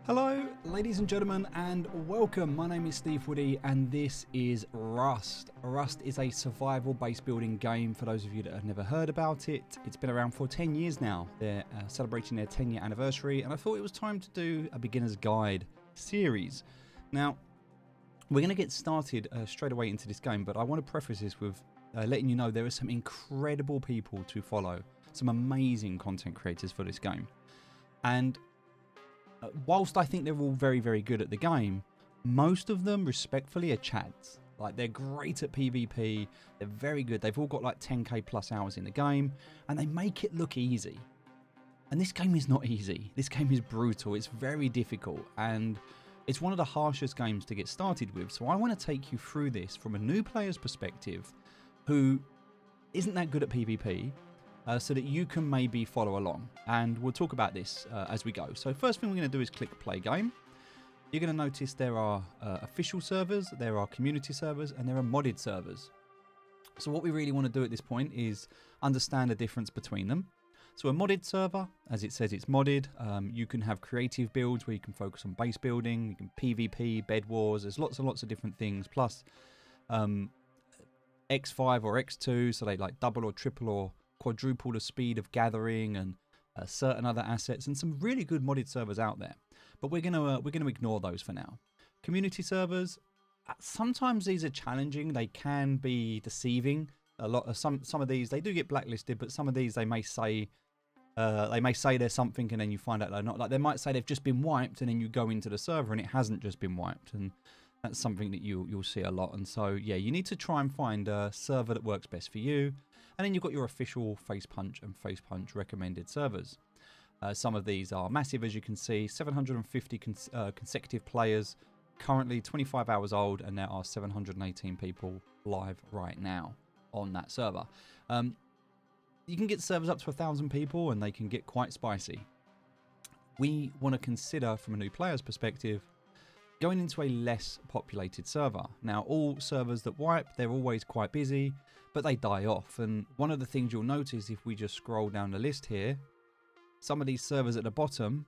Hello, ladies and gentlemen, and welcome. My name is Steve Woody, and this is Rust. Rust is a survival base building game for those of you that have never heard about it. It's been around for 10 years now. They're celebrating their 10-year anniversary, and I thought it was time to do a beginner's guide series. Now, we're going to get started straight away into this game, but I want to preface this with letting you know there are some incredible people to follow, some amazing content creators for this game. And whilst I think they're all very, very good at the game, most of them, respectfully, are chads. Like, they're great at PvP, they're very good, they've all got like 10k plus hours in the game, and they make it look easy. And this game is not easy. This game is brutal, it's very difficult, and it's one of the harshest games to get started with. So I want to take you through this from a new player's perspective who isn't that good at PvP, so that you can maybe follow along, and we'll talk about this as we go. So first thing we're going to do is click play game. You're going to notice there are official servers, there are community servers, and there are modded servers. So what we really want to do at this point is understand the difference between them. So a modded server, as it says, it's modded. You can have creative builds where you can focus on base building, you can PvP, bed wars, there's lots and lots of different things, plus X5 or X2, so they like double or triple or quadruple the speed of gathering and certain other assets, and some really good modded servers out there. But we're gonna ignore those for now. Community servers, sometimes these are challenging. They can be deceiving. A lot of some of these they do get blacklisted, but some of these they may say there's something and then you find out they're not. Like, they might say they've just been wiped and then you go into the server and it hasn't just been wiped, and that's something that you'll see a lot. And so yeah, you need to try and find a server that works best for you. And then you've got your official Facepunch and Facepunch recommended servers. Some of these are massive, as you can see, 750 consecutive players, currently 25 hours old, and there are 718 people live right now on that server. You can get servers up to 1,000 people, and they can get quite spicy. We want to consider, from a new player's perspective, going into a less populated server. Now, all servers that wipe, they're always quite busy, but they die off. And one of the things you'll notice if we just scroll down the list here, some of these servers at the bottom,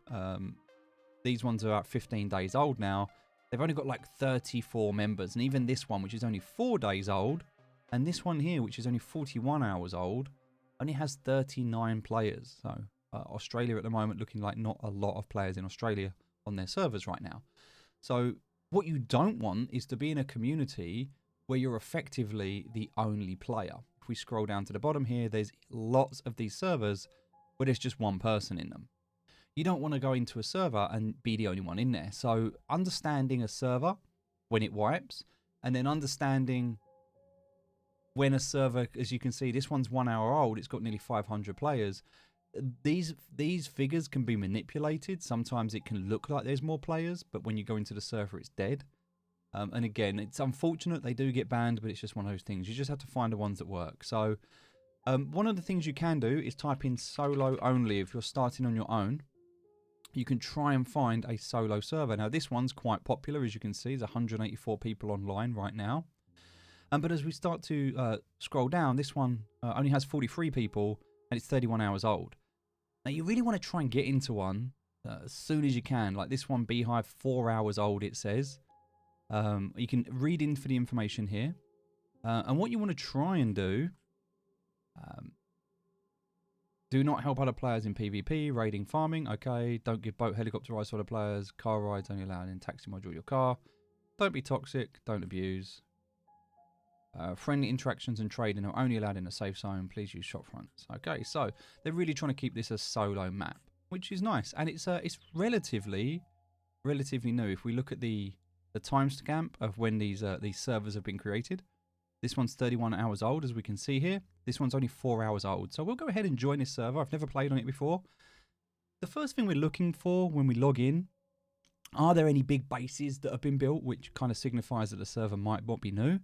these ones are about 15 days old now. They've only got like 34 members. And even this one, which is only 4 days old, and this one here, which is only 41 hours old, only has 39 players. So Australia at the moment looking like not a lot of players in Australia on their servers right now. So what you don't want is to be in a community where you're effectively the only player. If we scroll down to the bottom here, there's lots of these servers where there's just one person in them. You don't want to go into a server and be the only one in there. So understanding a server when it wipes, and then understanding when a server, as you can see, this one's 1 hour old, it's got nearly 500 players. These figures can be manipulated. Sometimes it can look like there's more players, but when you go into the server, it's dead. And again, it's unfortunate they do get banned, but it's just one of those things. You just have to find the ones that work. So one of the things you can do is type in solo only. If you're starting on your own, you can try and find a solo server. Now, this one's quite popular, as you can see. There's 184 people online right now. But as we start to scroll down, this one only has 43 people, and it's 31 hours old. Now, you really want to try and get into one as soon as you can. Like this one, Beehive, 4 hours old, it says. You can read in for the information here. And what you want to try and do not help other players in PvP, raiding, farming. Okay, don't give boat, helicopter rides to other players. Car rides only allowed in taxi module your car. Don't be toxic, don't abuse. Friendly interactions and trading are only allowed in a safe zone. Please use shop fronts. Okay, so they're really trying to keep this a solo map, which is nice, and it's relatively new. If we look at the timestamp of when these servers have been created, this one's 31 hours old, as we can see here. This one's only 4 hours old. So we'll go ahead and join this server. I've never played on it before. The first thing we're looking for when we log in, are there any big bases that have been built, which kind of signifies that the server might not be new?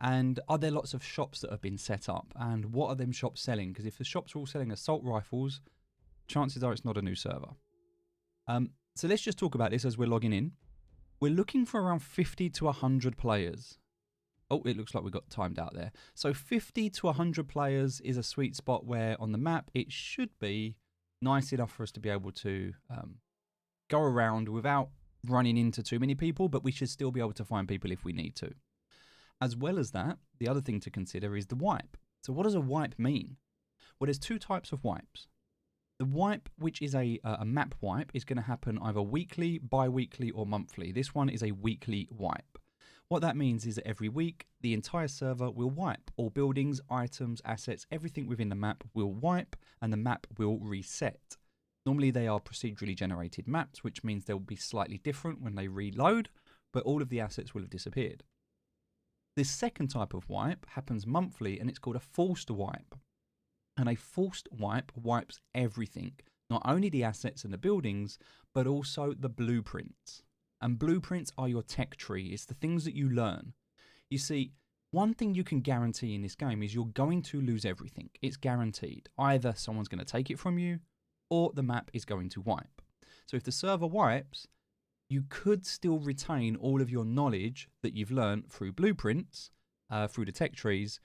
And are there lots of shops that have been set up? And what are them shops selling? Because if the shops are all selling assault rifles, chances are it's not a new server. So let's just talk about this as we're logging in. We're looking for around 50 to 100 players. Oh, it looks like we got timed out there. So 50 to 100 players is a sweet spot where on the map it should be nice enough for us to be able to go around without running into too many people, but we should still be able to find people if we need to. As well as that, the other thing to consider is the wipe. So what does a wipe mean? Well, there's two types of wipes. The wipe, which is a map wipe, is going to happen either weekly, bi-weekly, or monthly. This one is a weekly wipe. What that means is that every week, the entire server will wipe. All buildings, items, assets, everything within the map will wipe, and the map will reset. Normally, they are procedurally generated maps, which means they'll be slightly different when they reload, but all of the assets will have disappeared. This second type of wipe happens monthly, and it's called a forced wipe. And a forced wipe wipes everything, not only the assets and the buildings, but also the blueprints. And blueprints are your tech tree. It's the things that you learn. You see, one thing you can guarantee in this game is you're going to lose everything. It's guaranteed. Either someone's going to take it from you, or the map is going to wipe. So if the server wipes, you could still retain all of your knowledge that you've learned through blueprints, through the tech trees,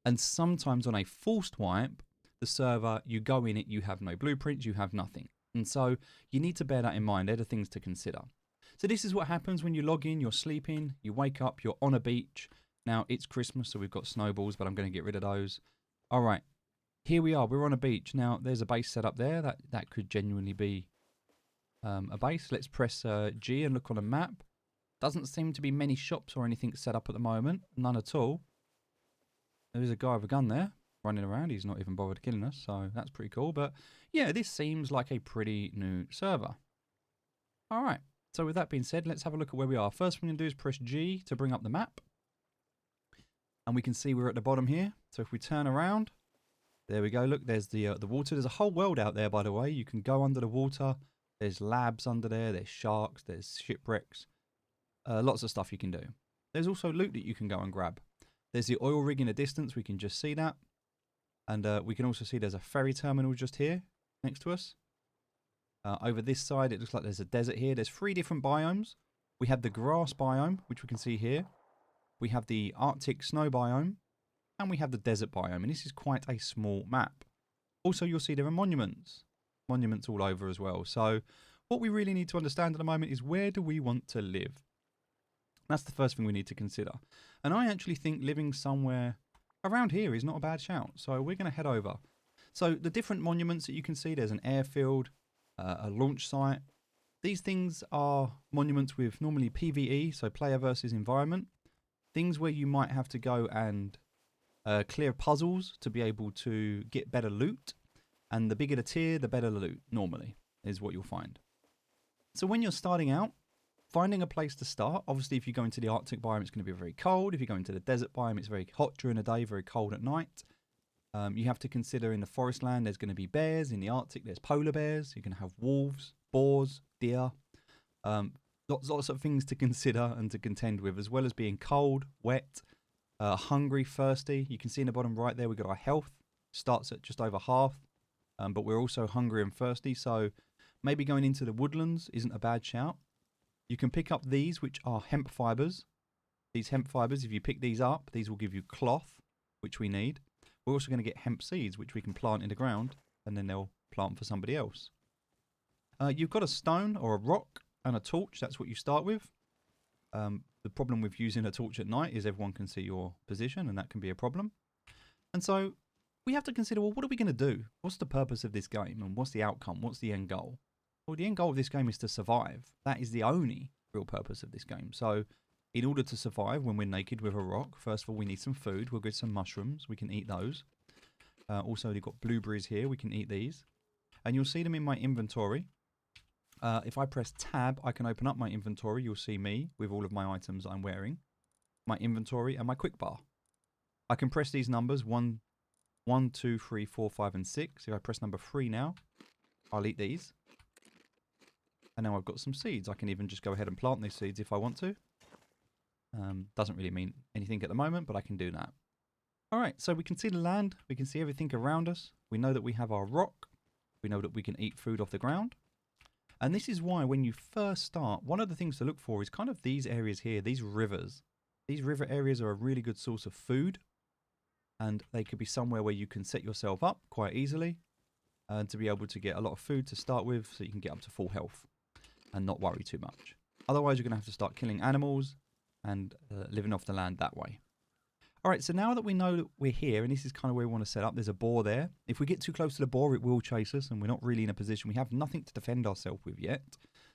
and sometimes on a forced wipe, the server, you go in it, you have no blueprints, you have nothing. And so you need to bear that in mind. They're the things to consider. So this is what happens when you log in, you're sleeping, you wake up, you're on a beach. Now it's Christmas, so we've got snowballs, but I'm going to get rid of those. All right, here we are, we're on a beach. Now there's a base set up there. That could genuinely be a base. Let's press G and look on a map. Doesn't seem to be many shops or anything set up at the moment. None at all. There's a guy with a gun there running around. He's not even bothered killing us, so that's pretty cool. But yeah, this seems like a pretty new server. All right, so with that being said, let's have a look at where we are. First thing we're going to do is press G to bring up the map. And we can see we're at the bottom here. So if we turn around, there we go. Look, there's the water. There's a whole world out there, by the way. You can go under the water. There's labs under there. There's sharks. There's shipwrecks. Lots of stuff you can do. There's also loot that you can go and grab. There's the oil rig in the distance. We can just see that. And we can also see there's a ferry terminal just here next to us. Over this side, it looks like there's a desert here. There's 3 different biomes. We have the grass biome, which we can see here. We have the Arctic snow biome. And we have the desert biome. And this is quite a small map. Also, you'll see there are monuments. Monuments all over as well. So what we really need to understand at the moment is, where do we want to live? That's the first thing we need to consider. And I actually think living somewhere around here is not a bad shout. So we're going to head over. So the different monuments that you can see, there's an airfield, a launch site. These things are monuments with normally PvE, so player versus environment. Things where you might have to go and clear puzzles to be able to get better loot. And the bigger the tier, the better the loot, normally, is what you'll find. So when you're starting out, finding a place to start, obviously if you go into the Arctic biome, it's going to be very cold. If you go into the desert biome, it's very hot during the day, very cold at night. You have to consider in the forest land, there's going to be bears. In the Arctic, there's polar bears. You're going to have wolves, boars, deer. Lots of things to consider and to contend with, as well as being cold, wet, hungry, thirsty. You can see in the bottom right there, we've got our health. Starts at just over half, but we're also hungry and thirsty. So maybe going into the woodlands isn't a bad shout. You can pick up these, which are hemp fibers. These hemp fibers, if you pick these up, these will give you cloth, which we need. We're also going to get hemp seeds, which we can plant in the ground, and then they'll plant for somebody else. You've got a stone or a rock and a torch. That's what you start with. The problem with using a torch at night is everyone can see your position, and that can be a problem. And so we have to consider, well, what are we going to do? What's the purpose of this game, and what's the outcome? What's the end goal? Well, the end goal of this game is to survive. That is the only real purpose of this game. So in order to survive when we're naked with a rock, first of all, we need some food. We'll get some mushrooms. We can eat those. Also, we've got blueberries here. We can eat these. And you'll see them in my inventory. If I press tab, I can open up my inventory. You'll see me with all of my items I'm wearing, my inventory, and my quick bar. I can press these numbers 1, 2, 3, 4, 5, and 6. If I press number 3 now, I'll eat these. And now I've got some seeds. I can even just go ahead and plant these seeds if I want to. Doesn't really mean anything at the moment, but I can do that. All right, so we can see the land. We can see everything around us. We know that we have our rock. We know that we can eat food off the ground. And this is why when you first start, one of the things to look for is kind of these areas here, these rivers. These river areas are a really good source of food. And they could be somewhere where you can set yourself up quite easily. To be able to get a lot of food to start with so you can get up to full health. and not worry too much. Otherwise, you're going to have to start killing animals and living off the land that way. All right, so now that we know that we're here, and this is kind of where we want to set up, there's a boar there. If we get too close to the boar, it will chase us, and we're not really in a position. We have nothing to defend ourselves with yet,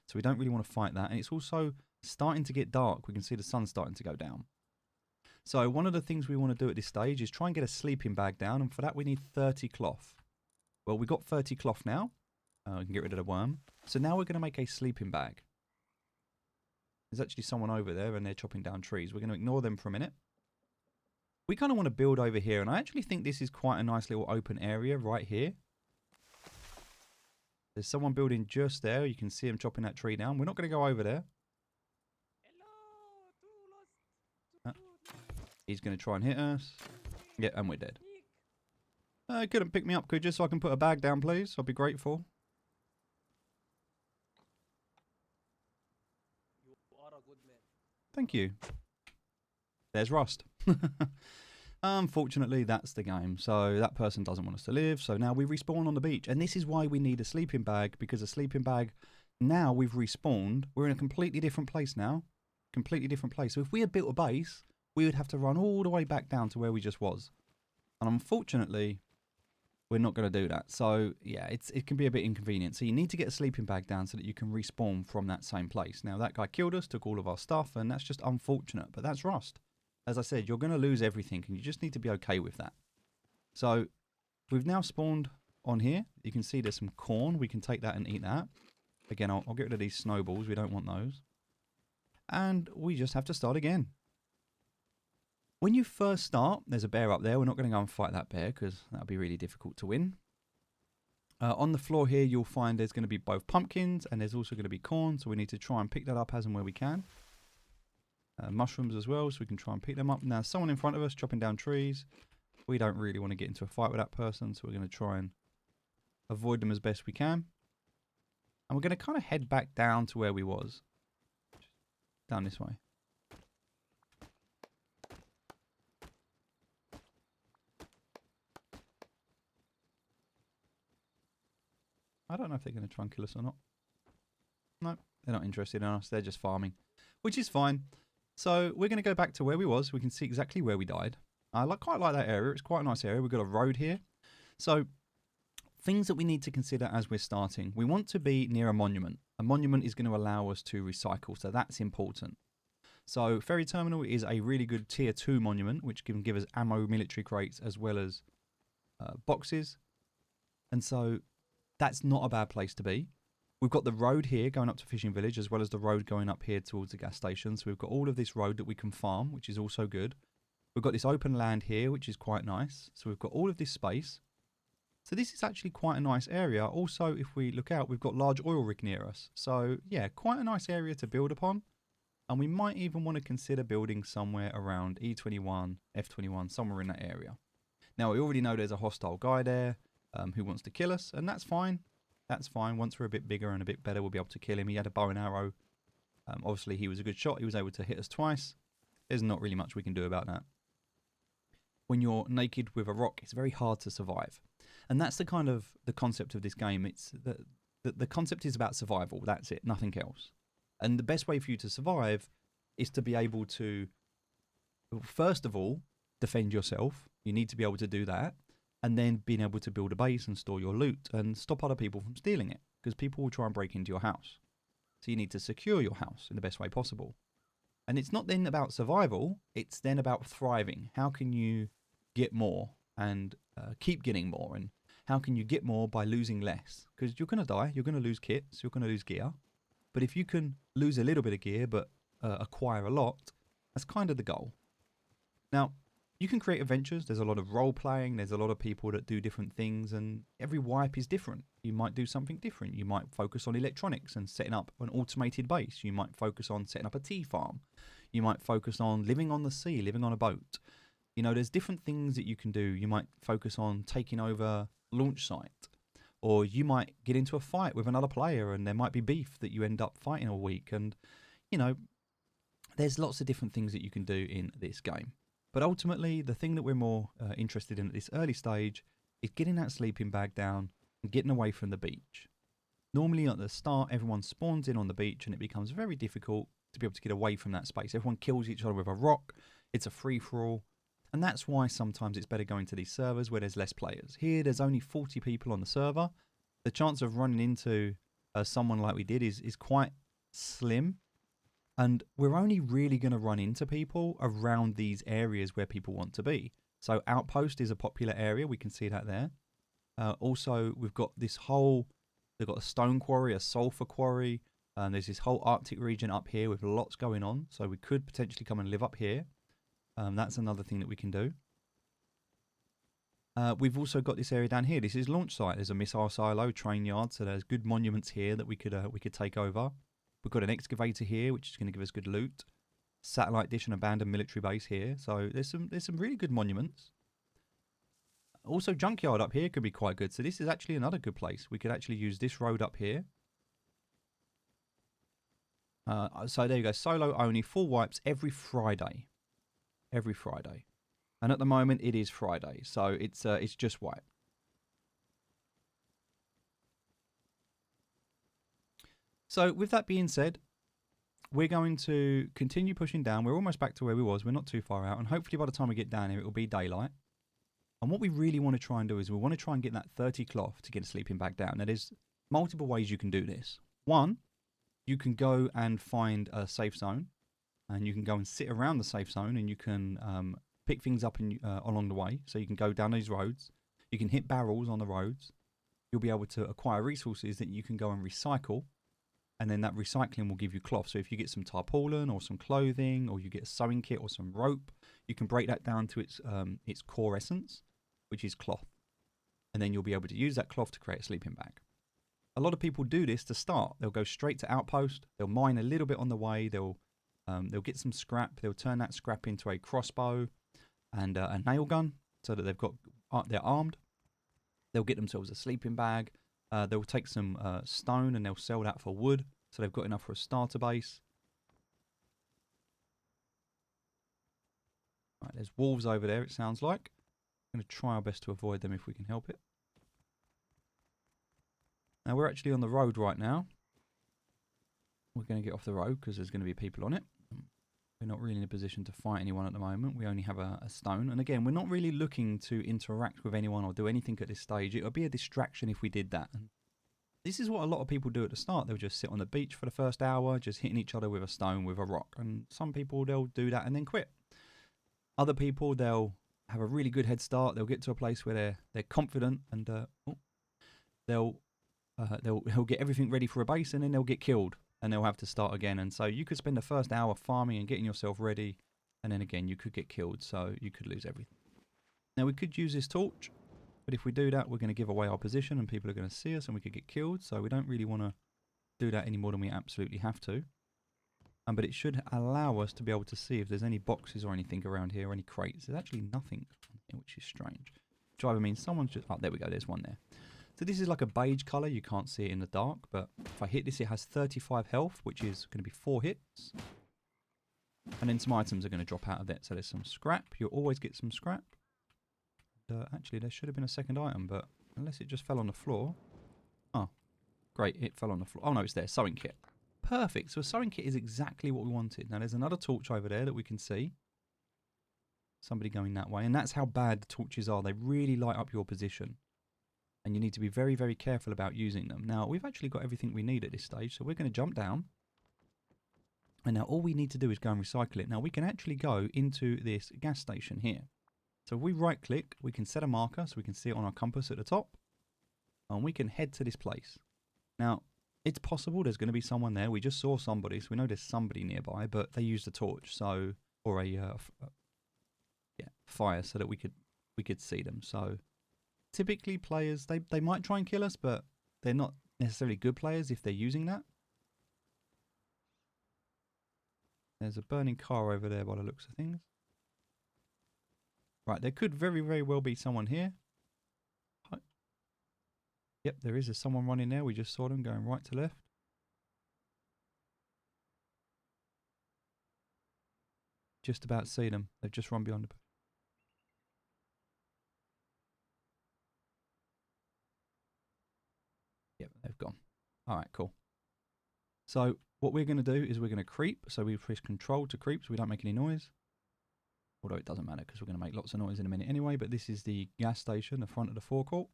so we don't really want to fight that. And it's also starting to get dark. We can see the sun starting to go down. So one of the things we want to do at this stage is try and get a sleeping bag down, and for that we need 30 cloth. Well, we got 30 cloth now. We can get rid of the worm. So now we're going to make a sleeping bag. There's actually someone over there, and they're chopping down trees. We're going to ignore them for a minute. We kind of want to build over here, and I actually think this is quite a nice little open area right here. There's someone building just there. You can see him chopping that tree down. We're not going to go over there. He's going to try and hit us. Yeah, and we're dead. Couldn't pick me up, could you? So I can put a bag down, please. I'll be grateful. You are a good man. Thank you. There's Rust. Unfortunately, that's the game. So that person doesn't want us to live. So now we respawn on the beach. And this is why we need a sleeping bag. Because a sleeping bag, now we've respawned. We're in a completely different place now. Completely different place. So if we had built a base, we would have to run all the way back down to where we just was. And unfortunately, we're not going to do that. So yeah, it can be a bit inconvenient. So you need to get a sleeping bag down so that you can respawn from that same place. Now that guy killed us, took all of our stuff, and that's just unfortunate. But that's Rust. As I said, you're going to lose everything, and you just need to be okay with that. So we've now spawned on here. You can see there's some corn. We can take that and eat that. Again, I'll get rid of these snowballs. We don't want those. And we just have to start again. When you first start, there's a bear up there. We're not going to go and fight that bear because that would be really difficult to win. On the floor here, you'll find there's going to be both pumpkins and there's also going to be corn. So we need to try and pick that up as and where we can. Mushrooms as well, so we can try and pick them up. Now, someone in front of us chopping down trees. We don't really want to get into a fight with that person, so we're going to try and avoid them as best we can. And we're going to kind of head back down to where we was. Down this way. I don't know if they're going to try and kill us or not. No, they're not interested in us. They're just farming, which is fine. So we're going to go back to where we was. We can see exactly where we died. I quite like that area. It's quite a nice area. We've got a road here. So things that we need to consider as we're starting. We want to be near a monument. A monument is going to allow us to recycle. So that's important. So Ferry Terminal is a really good tier 2 monument, which can give us ammo, military crates, as well as boxes. And so that's not a bad place to be. We've got the road here going up to Fishing Village, as well as the road going up here towards the gas station. So we've got all of this road that we can farm, which is also good. We've got this open land here, which is quite nice. So we've got all of this space. So this is actually quite a nice area. Also, if we look out, we've got large oil rig near us. So yeah, quite a nice area to build upon. And we might even want to consider building somewhere around E21, F21, somewhere in that area. Now, we already know there's a hostile guy there who wants to kill us, and that's fine. That's fine. Once we're a bit bigger and a bit better, we'll be able to kill him. He had a bow and arrow. Obviously, he was a good shot. He was able to hit us twice. There's not really much we can do about that. When you're naked with a rock, it's very hard to survive. And that's the kind of the concept of this game. It's the concept is about survival. That's it. Nothing else. And the best way for you to survive is to be able to, first of all, defend yourself. You need to be able to do that. And then being able to build a base and store your loot and stop other people from stealing it. Because people will try and break into your house. So you need to secure your house in the best way possible. And it's not then about survival. It's then about thriving. How can you get more and keep getting more? And how can you get more by losing less? Because you're going to die. You're going to lose kits. You're going to lose gear. But if you can lose a little bit of gear but acquire a lot, that's kind of the goal. Now, you can create adventures. There's a lot of role playing. There's a lot of people that do different things, and every wipe is different. You might do something different. You might focus on electronics and setting up an automated base. You might focus on setting up a tea farm. You might focus on living on the sea, living on a boat. You know, there's different things that you can do. You might focus on taking over launch site, or you might get into a fight with another player and there might be beef that you end up fighting all week. And, you know, there's lots of different things that you can do in this game. But ultimately, the thing that we're more interested in at this early stage is getting that sleeping bag down and getting away from the beach. Normally at the start, everyone spawns in on the beach and it becomes very difficult to be able to get away from that space. Everyone kills each other with a rock. It's a free-for-all. And that's why sometimes it's better going to these servers where there's less players. Here, there's only 40 people on the server. The chance of running into someone like we did is quite slim. And we're only really going to run into people around these areas where people want to be. So Outpost is a popular area. We can see that there. Also, we've got this whole... They've got a stone quarry, a sulfur quarry. There's this whole Arctic region up here with lots going on. So we could potentially come and live up here. That's another thing that we can do. We've also got this area down here. This is launch site. There's a missile silo, train yard. So there's good monuments here that we could take over. We've got an excavator here, which is going to give us good loot. Satellite dish and abandoned military base here. So there's some really good monuments. Also, junkyard up here could be quite good. So this is actually another good place. We could actually use this road up here. So there you go. Solo only, full wipes every Friday. Every Friday. And at the moment, it is Friday. So it's just wipe. So with that being said, we're going to continue pushing down. We're almost back to where we was. We're not too far out. And hopefully by the time we get down here, it will be daylight. And what we really want to try and do is we want to try and get that 30 cloth to get a sleeping bag down. Now, there's multiple ways you can do this. One, you can go and find a safe zone. And you can go and sit around the safe zone and you can pick things up along the way. So you can go down these roads. You can hit barrels on the roads. You'll be able to acquire resources that you can go and recycle. And then that recycling will give you cloth. So if you get some tarpaulin or some clothing or you get a sewing kit or some rope, you can break that down to its core essence, which is cloth. And then you'll be able to use that cloth to create a sleeping bag. A lot of people do this to start. They'll go straight to Outpost. They'll mine a little bit on the way. They'll get some scrap. They'll turn that scrap into a crossbow and a nail gun so that they're armed. They'll get themselves a sleeping bag. They'll take some stone and they'll sell that for wood. So they've got enough for a starter base. Right, there's wolves over there, it sounds like. I'm going to try our best to avoid them if we can help it. Now we're actually on the road right now. We're going to get off the road because there's going to be people on it. We're not really in a position to fight anyone at the moment. We only have a stone. And again, we're not really looking to interact with anyone or do anything at this stage. It would be a distraction if we did that. And this is what a lot of people do at the start. They'll just sit on the beach for the first hour, just hitting each other with a stone, with a rock. And some people, they'll do that and then quit. Other people, they'll have a really good head start. They'll get to a place where they're confident and they'll get everything ready for a base and then they'll get killed. And they'll have to start again. And so you could spend the first hour farming and getting yourself ready. And then again, you could get killed. So you could lose everything. Now we could use this torch. But if we do that, we're going to give away our position and people are going to see us and we could get killed. So we don't really want to do that any more than we absolutely have to. But it should allow us to be able to see if there's any boxes or anything around here or any crates. There's actually nothing, which is strange. Which either means someone's just... Oh, there we go. There's one there. So this is like a beige colour. You can't see it in the dark. But if I hit this, it has 35 health, which is going to be 4 hits. And then some items are going to drop out of that. So there's some scrap. You'll always get some scrap. Actually, there should have been a second item, but unless it just fell on the floor. Oh, great. It fell on the floor. Oh, no, it's there. Sewing kit. Perfect. So a sewing kit is exactly what we wanted. Now, there's another torch over there that we can see. Somebody going that way. And that's how bad the torches are. They really light up your position. And you need to be very, very careful about using them. Now, we've actually got everything we need at this stage. So we're going to jump down. And now all we need to do is go and recycle it. Now, we can actually go into this gas station here. So if we right click, we can set a marker so we can see it on our compass at the top. And we can head to this place. Now, it's possible there's going to be someone there. We just saw somebody, so we know there's somebody nearby, but they used a torch, so, or a fire, so that we could see them. So typically players, they might try and kill us, but they're not necessarily good players if they're using that. There's a burning car over there by the looks of things. Right, there could very, very well be someone here. Yep, there is someone running there. We just saw them going right to left. Just about see them. They've just run behind the bush. Yep, they've gone. All right, cool. So what we're going to do is we're going to creep. So we press control to creep so we don't make any noise. Although it doesn't matter because we're going to make lots of noise in a minute anyway. But this is the gas station, the front of the forecourt.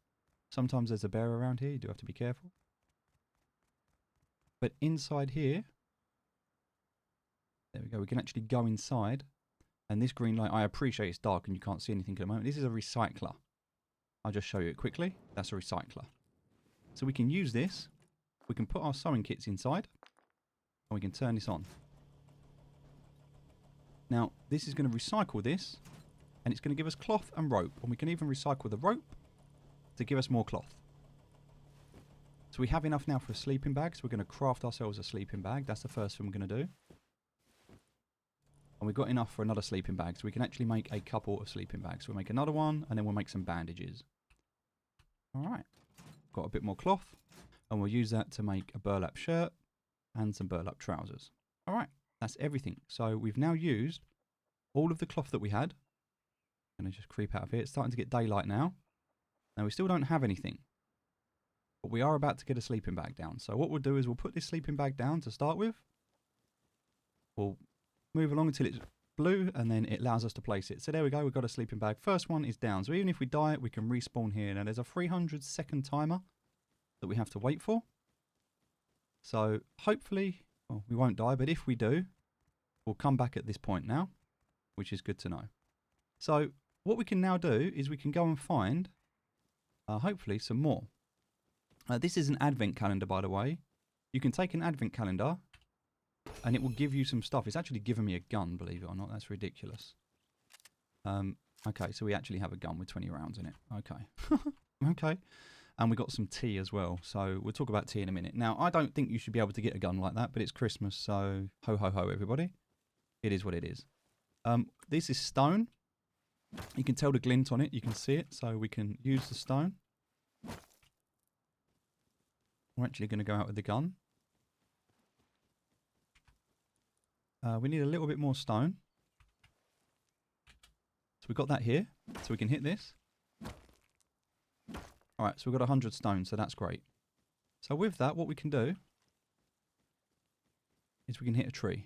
Sometimes there's a bear around here. You do have to be careful. But inside here, there we go. We can actually go inside. And this green light, I appreciate it's dark and you can't see anything at the moment. This is a recycler. I'll just show you it quickly. That's a recycler. So we can use this. We can put our sewing kits inside. And we can turn this on. Now, this is going to recycle this. And it's going to give us cloth and rope. And we can even recycle the rope to give us more cloth. So we have enough now for a sleeping bag. So we're going to craft ourselves a sleeping bag. That's the first thing we're going to do. And we've got enough for another sleeping bag. So we can actually make a couple of sleeping bags. So we'll make another one. And then we'll make some bandages. Alright. Got a bit more cloth. And we'll use that to make a burlap shirt. And some burlap trousers. Alright. That's everything. So we've now used all of the cloth that we had. I'm going to just creep out of here. It's starting to get daylight now. Now we still don't have anything. But we are about to get a sleeping bag down. So what we'll do is we'll put this sleeping bag down to start with. We'll move along until it's blue and then it allows us to place it. So there we go. We've got a sleeping bag. First one is down. So even if we die, we can respawn here. Now there's a 300-second timer that we have to wait for. So hopefully, well, we won't die. But if we do, we'll come back at this point now, which is good to know. So what we can now do is we can go and find, hopefully, some more. This is an advent calendar, by the way. You can take an advent calendar and it will give you some stuff. It's actually given me a gun, believe it or not. That's ridiculous. Okay, so we actually have a gun with 20 rounds in it. Okay. Okay. And we got some tea as well. So we'll talk about tea in a minute. Now, I don't think you should be able to get a gun like that, but it's Christmas, so ho, ho, ho, everybody. It is what it is. This is stone. You can tell the glint on it. You can see it. So we can use the stone. We're actually going to go out with the gun. We need a little bit more stone. So we've got that here. So we can hit this. Alright, so we've got 100 stone. So that's great. So with that, what we can do is we can hit a tree.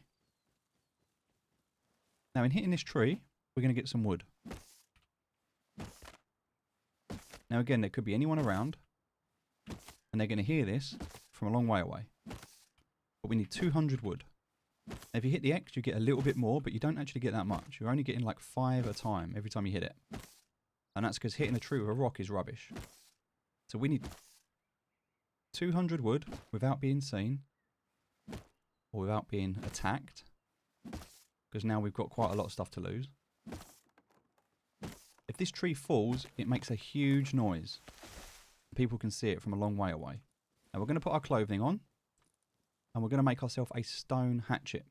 Now in hitting this tree, we're going to get some wood. Now again, there could be anyone around. And they're going to hear this from a long way away. But we need 200 wood. Now, if you hit the X, you get a little bit more, but you don't actually get that much. You're only getting like 5 a time every time you hit it. And that's because hitting a tree with a rock is rubbish. So we need 200 wood without being seen. Or without being attacked. Because now we've got quite a lot of stuff to lose. If this tree falls, it makes a huge noise. People can see it from a long way away. Now we're going to put our clothing on. And we're going to make ourselves a stone hatchet.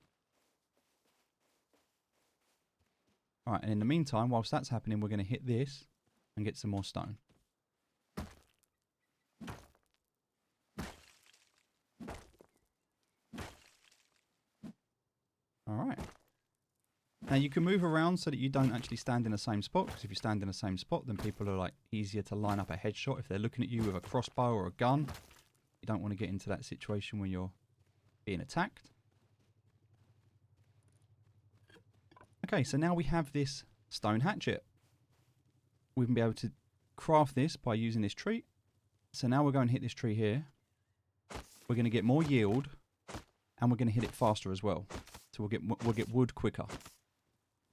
Alright, and in the meantime, whilst that's happening, we're going to hit this and get some more stone. Alright. Now you can move around so that you don't actually stand in the same spot, because if you stand in the same spot, then people are like easier to line up a headshot if they're looking at you with a crossbow or a gun. You don't want to get into that situation when you're being attacked. Okay, so now we have this stone hatchet. We can be able to craft this by using this tree. So now we're going to hit this tree here. We're going to get more yield, and we're going to hit it faster as well. So we'll get wood quicker.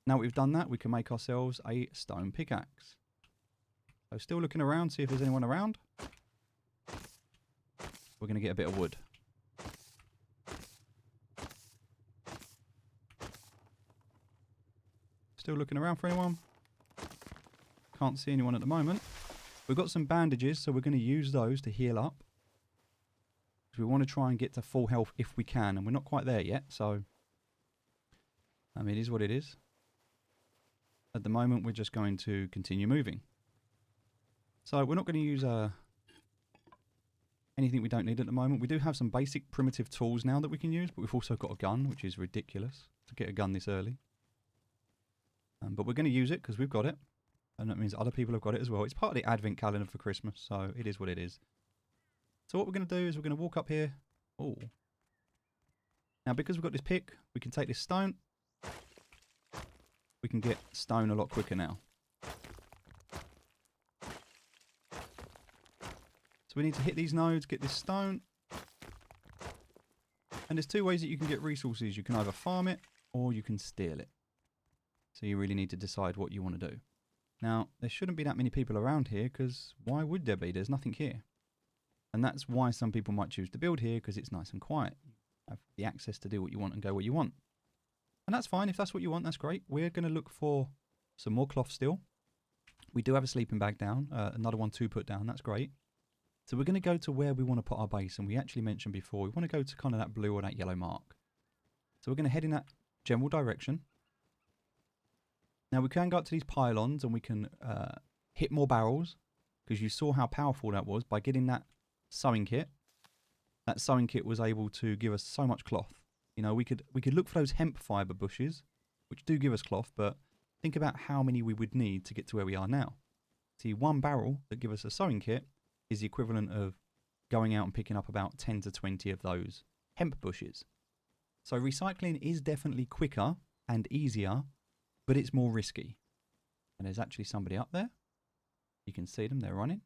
Now we've done that, we can make ourselves a stone pickaxe. So still looking around, see if there's anyone around. We're going to get a bit of wood. Still looking around for anyone. Can't see anyone at the moment. We've got some bandages, so we're going to use those to heal up. Because we want to try and get to full health if we can, and we're not quite there yet, so I mean, it is what it is. At the moment, we're just going to continue moving. So we're not going to use anything we don't need at the moment. We do have some basic primitive tools now that we can use, but we've also got a gun, which is ridiculous to get a gun this early. But we're going to use it because we've got it. And that means other people have got it as well. It's part of the advent calendar for Christmas, so it is what it is. So what we're going to do is we're going to walk up here. Oh. Now, because we've got this pick, we can take this stone. We can get stone a lot quicker now. So we need to hit these nodes, get this stone. And there's two ways that you can get resources. You can either farm it or you can steal it. So you really need to decide what you want to do. Now, there shouldn't be that many people around here because why would there be? There's nothing here. And that's why some people might choose to build here because it's nice and quiet. You have the access to do what you want and go where you want. And that's fine. If that's what you want, that's great. We're going to look for some more cloth still. We do have a sleeping bag down, another one to put down. That's great. So we're going to go to where we want to put our base. And we actually mentioned before, we want to go to kind of that blue or that yellow mark. So we're going to head in that general direction. Now we can go up to these pylons and we can hit more barrels. Because you saw how powerful that was by getting that sewing kit. That sewing kit was able to give us so much cloth. You know, we could look for those hemp fibre bushes, which do give us cloth, but think about how many we would need to get to where we are now. See, one barrel that gives us a sewing kit is the equivalent of going out and picking up about 10 to 20 of those hemp bushes. So recycling is definitely quicker and easier, but it's more risky. And there's actually somebody up there. You can see them, they're running.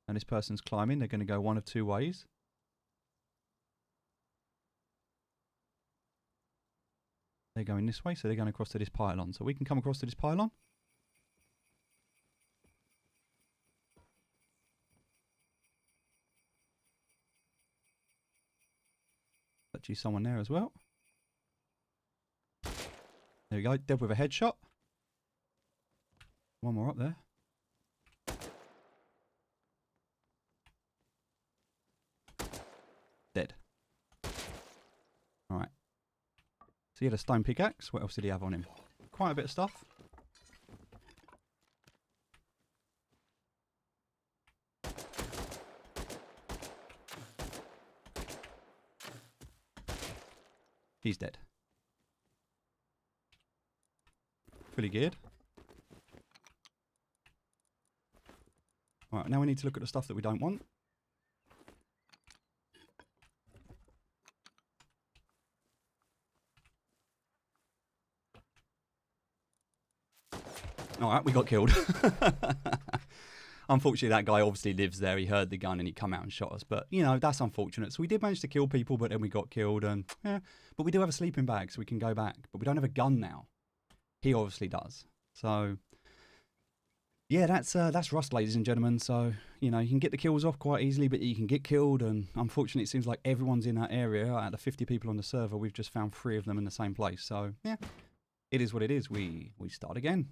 And this person's climbing. They're going to go one of two ways. They're going this way, so they're going across to this pylon. So we can come across to this pylon. Actually, someone there as well. There we go. Dead with a headshot. One more up there. Dead. Alright. So he had a stone pickaxe. What else did he have on him? Quite a bit of stuff. He's dead. Fully geared. Alright, now we need to look at the stuff that we don't want. Alright, we got killed. Unfortunately, that guy obviously lives there. He heard the gun and he come out and shot us. But, you know, that's unfortunate. So we did manage to kill people, but then we got killed. And yeah, but we do have a sleeping bag, so we can go back. But we don't have a gun now. He obviously does. So, yeah, that's Rust, ladies and gentlemen. So, you know, you can get the kills off quite easily, but you can get killed. And unfortunately, it seems like everyone's in that area. Out of the 50 people on the server, we've just found 3 of them in the same place. So, yeah, it is what it is. We start again.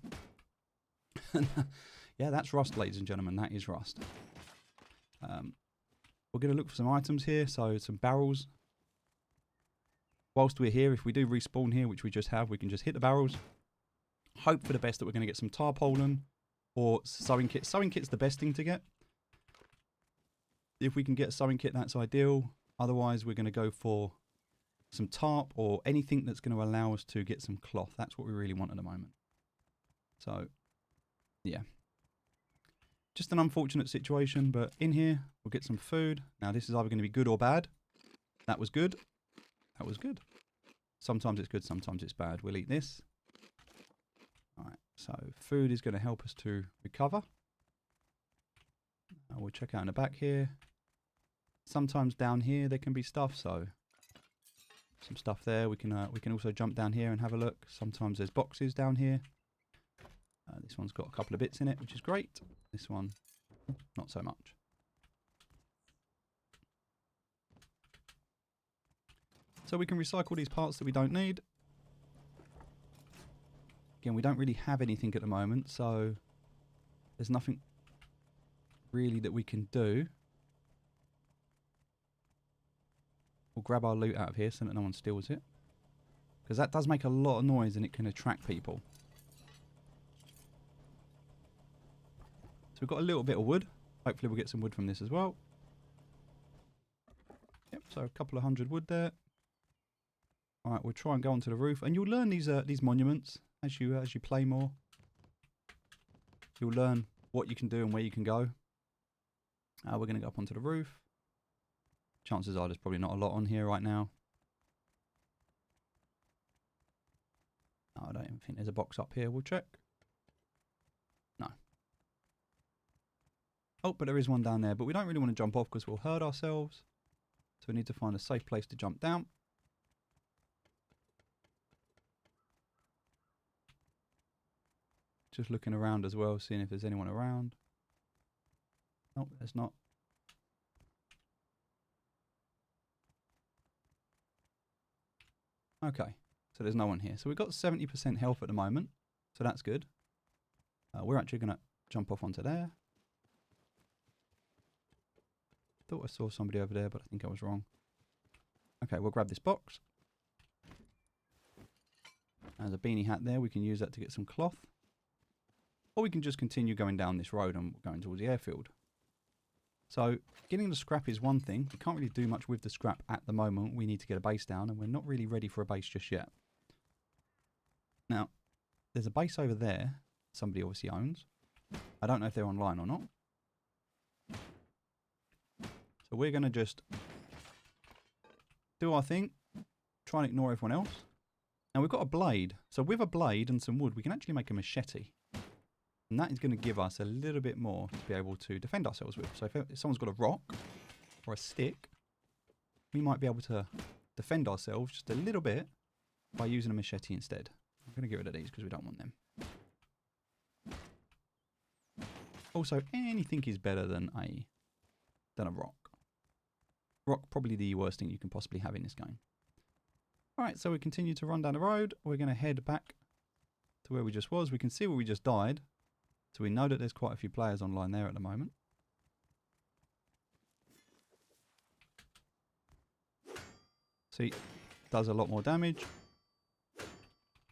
Yeah, that's Rust, ladies and gentlemen. That is Rust. We're going to look for some items here. So some barrels. Whilst we're here, if we do respawn here, which we just have, we can just hit the barrels. Hope for the best that we're going to get some tarpaulin or sewing kit. Sewing kit's the best thing to get. If we can get a sewing kit, that's ideal. Otherwise, we're going to go for some tarp or anything that's going to allow us to get some cloth. That's what we really want at the moment. So, yeah. Just an unfortunate situation, but in here, we'll get some food. Now, this is either going to be good or bad. That was good. That was good. Sometimes it's good, sometimes it's bad. We'll eat this. Alright, so food is going to help us to recover. We'll check out in the back here. Sometimes down here there can be stuff, so some stuff there. We can also jump down here and have a look. Sometimes there's boxes down here. This one's got a couple of bits in it, which is great. This one, not so much. So we can recycle these parts that we don't need. Again, we don't really have anything at the moment, so there's nothing really that we can do. We'll grab our loot out of here so that no one steals it. Because that does make a lot of noise and it can attract people. So we've got a little bit of wood. Hopefully we'll get some wood from this as well. Yep, so a couple of 100 wood there. Alright, we'll try and go onto the roof. And you'll learn these monuments as you play more. You'll learn what you can do and where you can go. We're going to go up onto the roof. Chances are there's probably not a lot on here right now. No, I don't even think there's a box up here. We'll check. No. Oh, but there is one down there. But we don't really want to jump off because we'll hurt ourselves. So we need to find a safe place to jump down. Just looking around as well, seeing if there's anyone around. Nope, there's not. Okay, so there's no one here. So we've got 70% health at the moment, so that's good. We're actually going to jump off onto there. Thought I saw somebody over there, but I think I was wrong. Okay, we'll grab this box. There's a beanie hat there. We can use that to get some cloth. Or we can just continue going down this road and going towards the airfield. So getting the scrap is one thing. We can't really do much with the scrap at the moment. We need to get a base down, and we're not really ready for a base just yet. Now, there's a base over there somebody obviously owns. I don't know if they're online or not. So we're going to just do our thing, try and ignore everyone else. Now we've got a blade. So with a blade and some wood, we can actually make a machete. And that is going to give us a little bit more to be able to defend ourselves with. So if someone's got a rock or a stick, we might be able to defend ourselves just a little bit by using a machete instead. I'm going to get rid of these because we don't want them. Also, anything is better than a rock. Rock probably the worst thing you can possibly have in this game. Alright, so we continue to run down the road. We're going to head back to where we just was. We can see where we just died. So we know that there's quite a few players online there at the moment. See, does a lot more damage.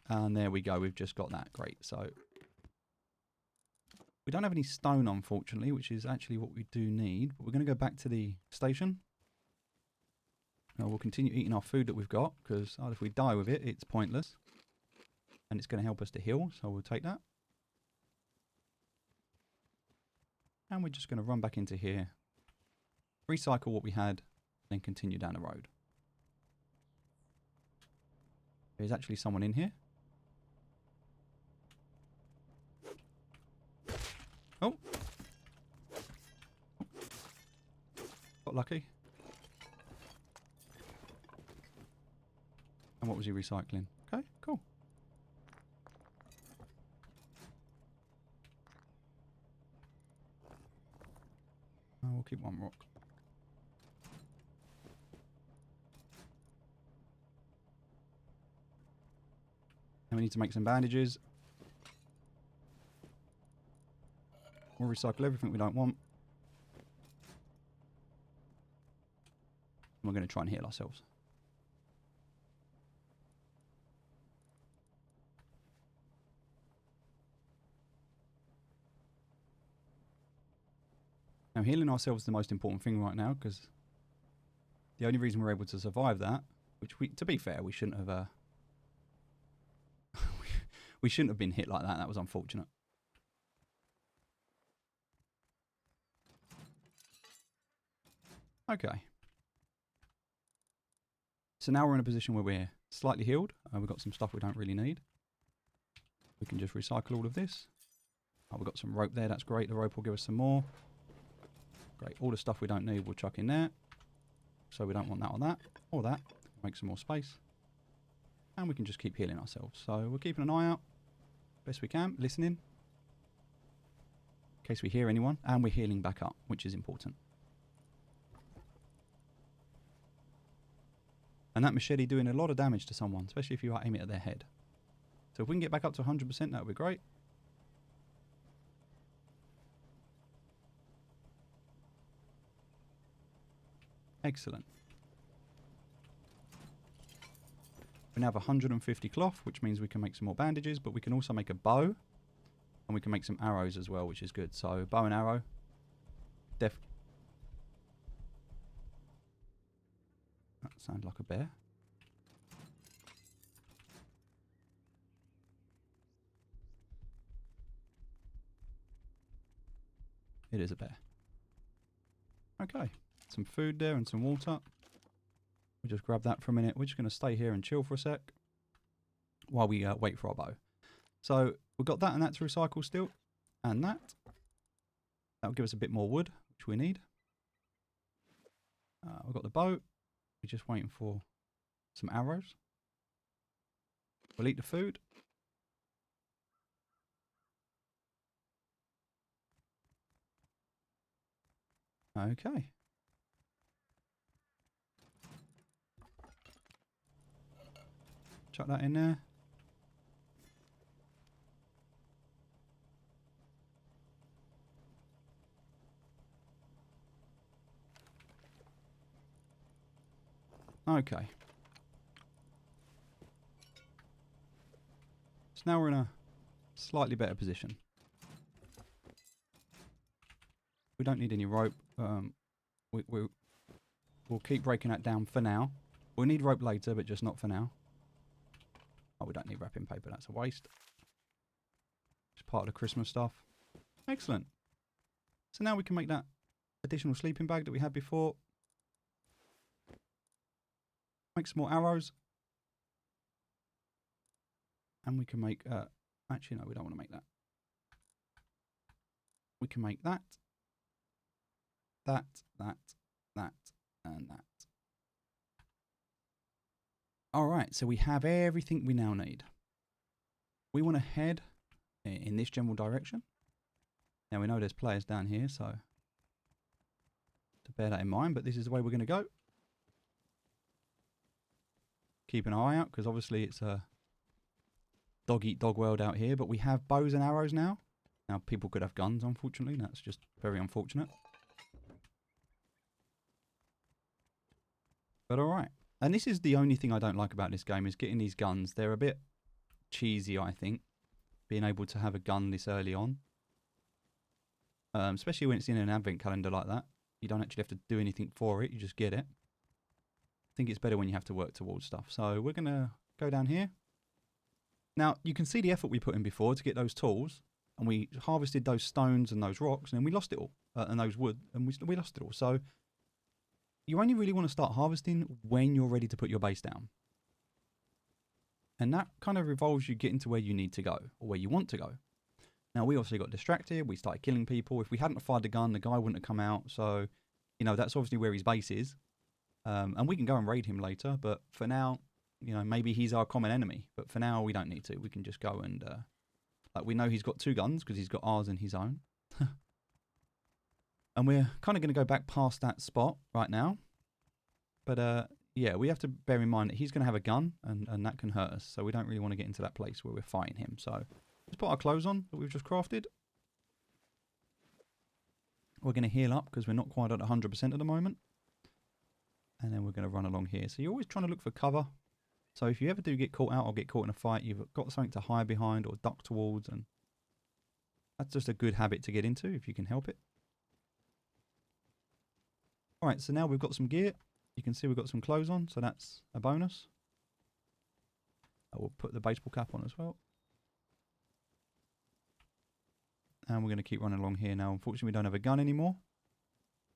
And there we go, we've just got that. Great, so we don't have any stone, unfortunately, which is actually what we do need. But we're going to go back to the station. Now we'll continue eating our food that we've got, because if we die with it, it's pointless. And it's going to help us to heal, so we'll take that. And we're just going to run back into here, recycle what we had, then continue down the road. There's actually someone in here. Oh! Got lucky. And what was he recycling? Okay, cool. We'll keep one rock. And we need to make some bandages. We'll recycle everything we don't want. And we're going to try and heal ourselves. Now, healing ourselves is the most important thing right now, because the only reason we're able to survive that, which to be fair, we shouldn't have, we shouldn't have been hit like that. That was unfortunate. Okay. So now we're in a position where we're slightly healed. We've got some stuff we don't really need. We can just recycle all of this. Oh, we've got some rope there. That's great. The rope will give us some more. Great, all the stuff we don't need we'll chuck in there. So we don't want that or that, or that. Make some more space. And we can just keep healing ourselves. So we're keeping an eye out, best we can, listening. In case we hear anyone, and we're healing back up, which is important. And that machete doing a lot of damage to someone, especially if you aim it at their head. So if we can get back up to 100%, that would be great. Excellent. We now have 150 cloth, which means we can make some more bandages, but we can also make a bow, and we can make some arrows as well, which is good. So bow and arrow. That sounds like a bear. It is a bear. Okay. Some food there and some water. We'll just grab that for a minute. We're just going to stay here and chill for a sec while we wait for our bow. So we've got that and that to recycle still. And that. That'll give us a bit more wood, which we need. We've got the bow. We're just waiting for some arrows. We'll eat the food. Okay. Chuck that in there. Okay. So now we're in a slightly better position. We don't need any rope. We'll keep breaking that down for now. We'll need rope later, but just not for now. Oh, we don't need wrapping paper. That's a waste. It's part of the Christmas stuff. Excellent. So now we can make that additional sleeping bag that we had before. Make some more arrows. And we can make... actually, no, we don't want to make that. We can make that. That, and that. Alright, so we have everything we now need. We want to head in this general direction. Now we know there's players down here, so to bear that in mind, but this is the way we're going to go. Keep an eye out, because obviously it's a dog-eat-dog world out here, but we have bows and arrows now. Now people could have guns, unfortunately. That's just very unfortunate. But alright. And this is the only thing I don't like about this game, is getting these guns. They're a bit cheesy, I think, being able to have a gun this early on. Especially when it's in an advent calendar like that. You don't actually have to do anything for it, you just get it. I think it's better when you have to work towards stuff. So we're going to go down here. Now, you can see the effort we put in before to get those tools. And we harvested those stones and those rocks, and then we lost it all. And those wood, and we lost it all. So you only really want to start harvesting when you're ready to put your base down. And that kind of involves you getting to where you need to go, or where you want to go. Now, we obviously got distracted. We started killing people. If we hadn't fired the gun, the guy wouldn't have come out. So, you know, that's obviously where his base is. And we can go and raid him later. But for now, you know, maybe he's our common enemy. But for now, we don't need to. We can just go and... like, we know he's got 2 guns because he's got ours and his own. And we're kind of going to go back past that spot right now. But, yeah, we have to bear in mind that he's going to have a gun and that can hurt us. So we don't really want to get into that place where we're fighting him. So let's put our clothes on that we've just crafted. We're going to heal up because we're not quite at 100% at the moment. And then we're going to run along here. So you're always trying to look for cover. So if you ever do get caught out or get caught in a fight, you've got something to hide behind or duck towards. And that's just a good habit to get into if you can help it. Alright, so now we've got some gear. You can see we've got some clothes on, so that's a bonus. I will put the baseball cap on as well. And we're going to keep running along here now. Unfortunately, we don't have a gun anymore.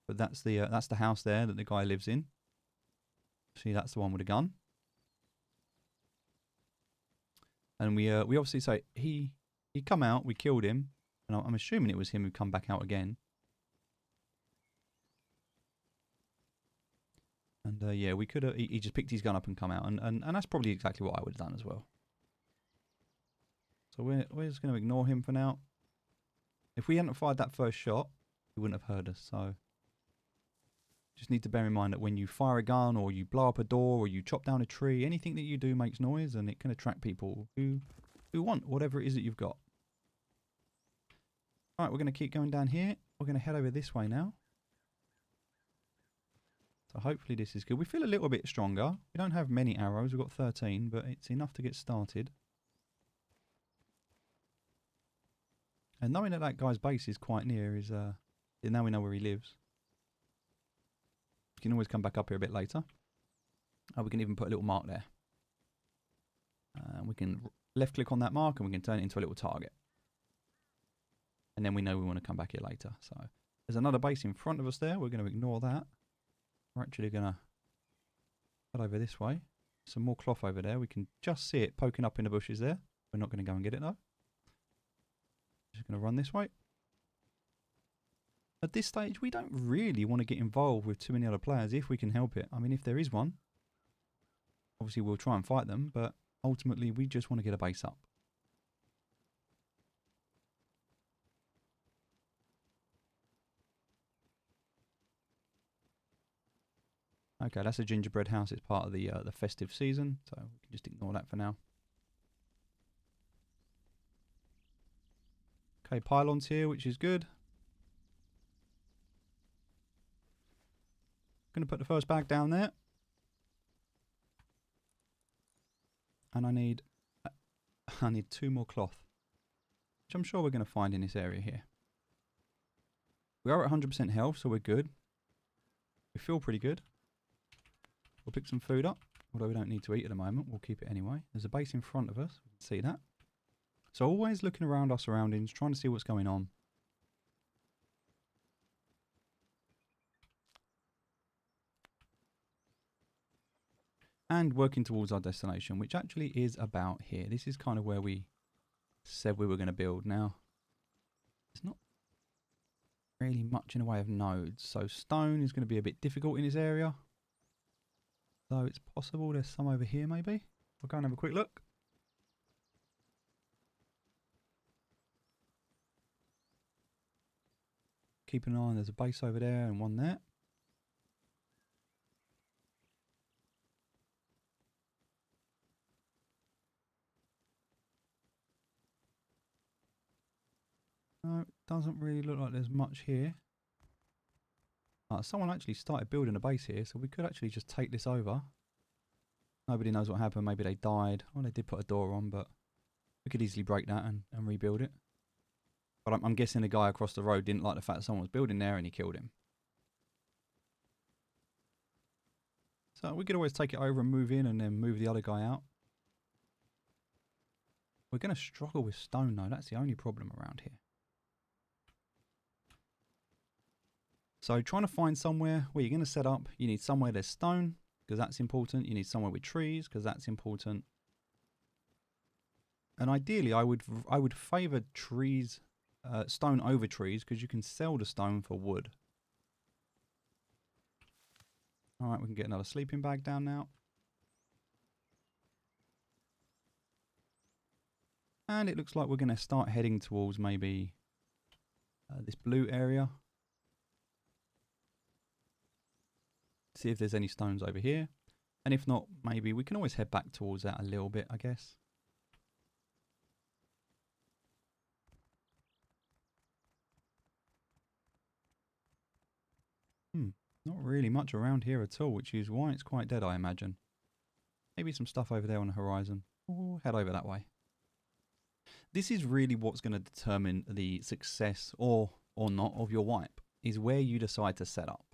But that's the house there that the guy lives in. See, that's the one with a gun. And we obviously say he come out, we killed him, and I'm assuming it was him who come back out again. And yeah, we could have. He just picked his gun up and come out, and that's probably exactly what I would have done as well. So we're just going to ignore him for now. If we hadn't fired that first shot, he wouldn't have heard us. So just need to bear in mind that when you fire a gun, or you blow up a door, or you chop down a tree, anything that you do makes noise, and it can attract people who want whatever it is that you've got. All right, we're going to keep going down here. We're going to head over this way now. So hopefully this is good. We feel a little bit stronger. We don't have many arrows. We've got 13, but it's enough to get started. And knowing that that guy's base is quite near is, now we know where he lives. We can always come back up here a bit later. We can even put a little mark there. We can left click on that mark and we can turn it into a little target. And then we know we want to come back here later. So There's another base in front of us there. We're going to ignore that. We're actually going to head over this way. Some more cloth over there. We can just see it poking up in the bushes there. We're not going to go and get it though. Just going to run this way. At this stage, we don't really want to get involved with too many other players if we can help it. I mean, if there is one, obviously we'll try and fight them, but ultimately we just want to get a base up. Okay, that's a gingerbread house. It's part of the festive season, so we can just ignore that for now. Okay, pylons here, which is good. Going to put the first bag down there. And I need 2 more cloth, which I'm sure we're going to find in this area here. We are at 100% health, so we're good. We feel pretty good. We'll pick some food up, although we don't need to eat at the moment. We'll keep it anyway. There's a base in front of us. We can see that. So always looking around our surroundings, trying to see what's going on. And working towards our destination, which actually is about here. This is kind of where we said we were going to build. Now, there's not really much in the way of nodes. So stone is going to be a bit difficult in this area. Though it's possible there's some over here maybe. We'll go and have a quick look. Keep an eye on, there's a base over there and one there. No, it doesn't really look like there's much here. Someone actually started building a base here, so we could actually just take this over. Nobody knows what happened. Maybe they died. Well, they did put a door on, but we could easily break that and rebuild it. But I'm guessing the guy across the road didn't like the fact that someone was building there and he killed him. So we could always take it over and move in and then move the other guy out. We're going to struggle with stone though. That's the only problem around here. So trying to find somewhere where you're going to set up, you need somewhere there's stone, because that's important. You need somewhere with trees, because that's important. And ideally, I would favour trees, stone over trees, because you can sell the stone for wood. All right, we can get another sleeping bag down now. And it looks like we're going to start heading towards maybe this blue area. See if there's any stones over here. And if not, maybe we can always head back towards that a little bit, I guess. Not really much around here at all, which is why it's quite dead, I imagine. Maybe some stuff over there on the horizon. We'll head over that way. This is really what's going to determine the success or not of your wipe, is where you decide to set up.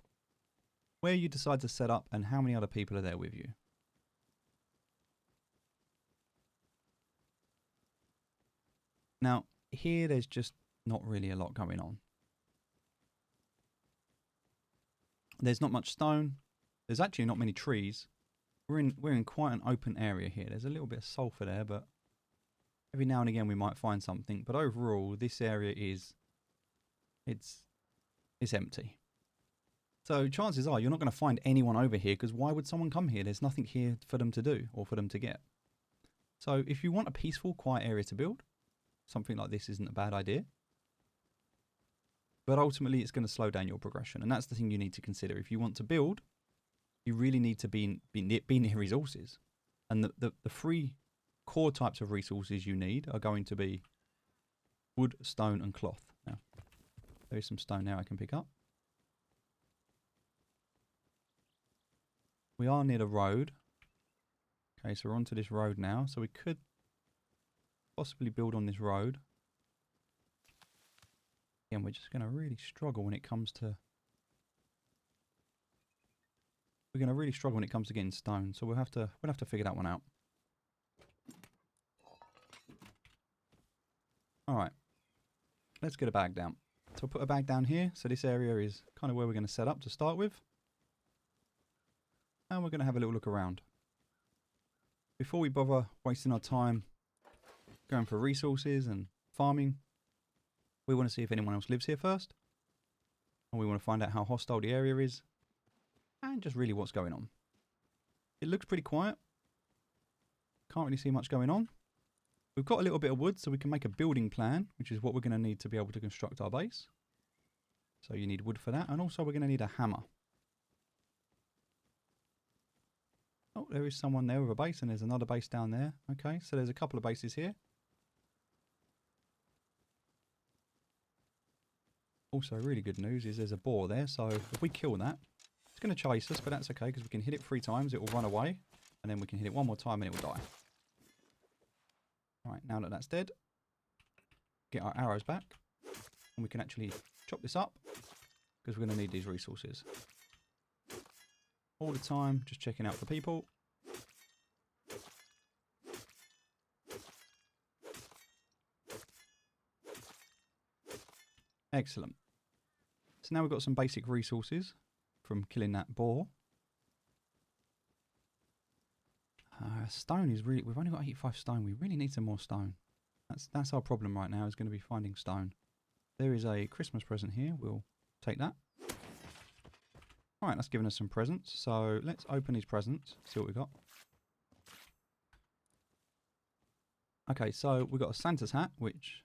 Where you decide to set up and how many other people are there with you. Now, here there's just not really a lot going on. There's not much stone. There's actually not many trees. We're in quite an open area here. There's a little bit of sulfur there, but every now and again we might find something. But overall, this area is it's empty. So chances are you're not going to find anyone over here, because why would someone come here? There's nothing here for them to do or for them to get. So if you want a peaceful, quiet area to build, something like this isn't a bad idea. But ultimately it's going to slow down your progression, and that's the thing you need to consider. If you want to build, you really need to be near resources. And the 3 core types of resources you need are going to be wood, stone and cloth. Now, there is some stone there I can pick up. We are near the road. Okay, so we're onto this road now. So we could possibly build on this road. Again, we're just going to really struggle when it comes to... We're going to really struggle when it comes to getting stone. So we'll have to figure that one out. Alright. Let's get a bag down. So we'll put a bag down here. So this area is kind of where we're going to set up to start with. And we're going to have a little look around. Before we bother wasting our time going for resources and farming, we want to see if anyone else lives here first. And we want to find out how hostile the area is. And just really what's going on. It looks pretty quiet. Can't really see much going on. We've got a little bit of wood so we can make a building plan, which is what we're going to need to be able to construct our base. So you need wood for that. And also we're going to need a hammer. Oh, there is someone there with a base and there's another base down there. Okay, so there's a couple of bases here. Also, really good news is there's a boar there. So if we kill that, it's going to chase us, but that's okay because we can hit it 3 times. It will run away. And then we can hit it 1 more time and it will die. Right, now that that's dead, get our arrows back. And we can actually chop this up because we're going to need these resources. All the time, just checking out for people. Excellent. So now we've got some basic resources from killing that boar. Stone is really... We've only got 85 stone. We really need some more stone. That's our problem right now, is going to be finding stone. There is a Christmas present here. We'll take that. Alright, that's given us some presents. So let's open these presents. See what we've got. Okay, so we've got a Santa's hat, which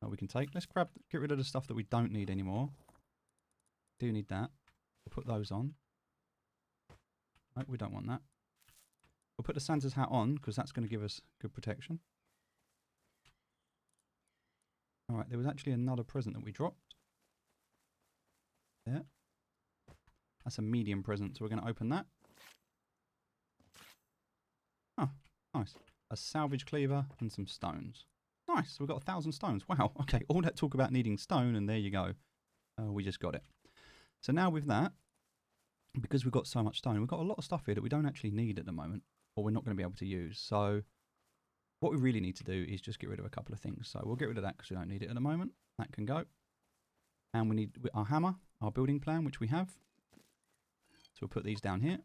we can take. Let's get rid of the stuff that we don't need anymore. Do need that. We'll put those on. No, we don't want that. We'll put the Santa's hat on because that's going to give us good protection. Alright, there was actually another present that we dropped. There. That's a medium present, so we're going to open that. Oh, nice. A salvage cleaver and some stones. Nice, so we've got 1,000 stones. Wow, okay, all that talk about needing stone and there you go. We just got it. So now with that, because we've got so much stone, we've got a lot of stuff here that we don't actually need at the moment. Or we're not going to be able to use. So what we really need to do is just get rid of a couple of things. So we'll get rid of that because we don't need it at the moment. That can go. And we need our hammer, our building plan, which we have. So we'll put these down here.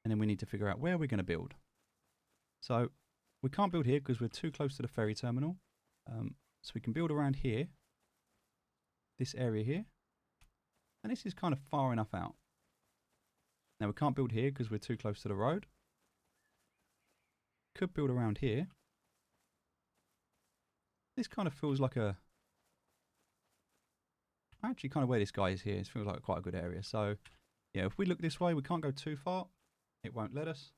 And then we need to figure out where we're going to build. So we can't build here because we're too close to the ferry terminal. So we can build around here. This area here. And this is kind of far enough out. Now we can't build here because we're too close to the road. Could build around here. This kind of feels like a... Actually kind of where this guy is here, it feels like quite a good area. So yeah, if we look this way, we can't go too far. It won't let us.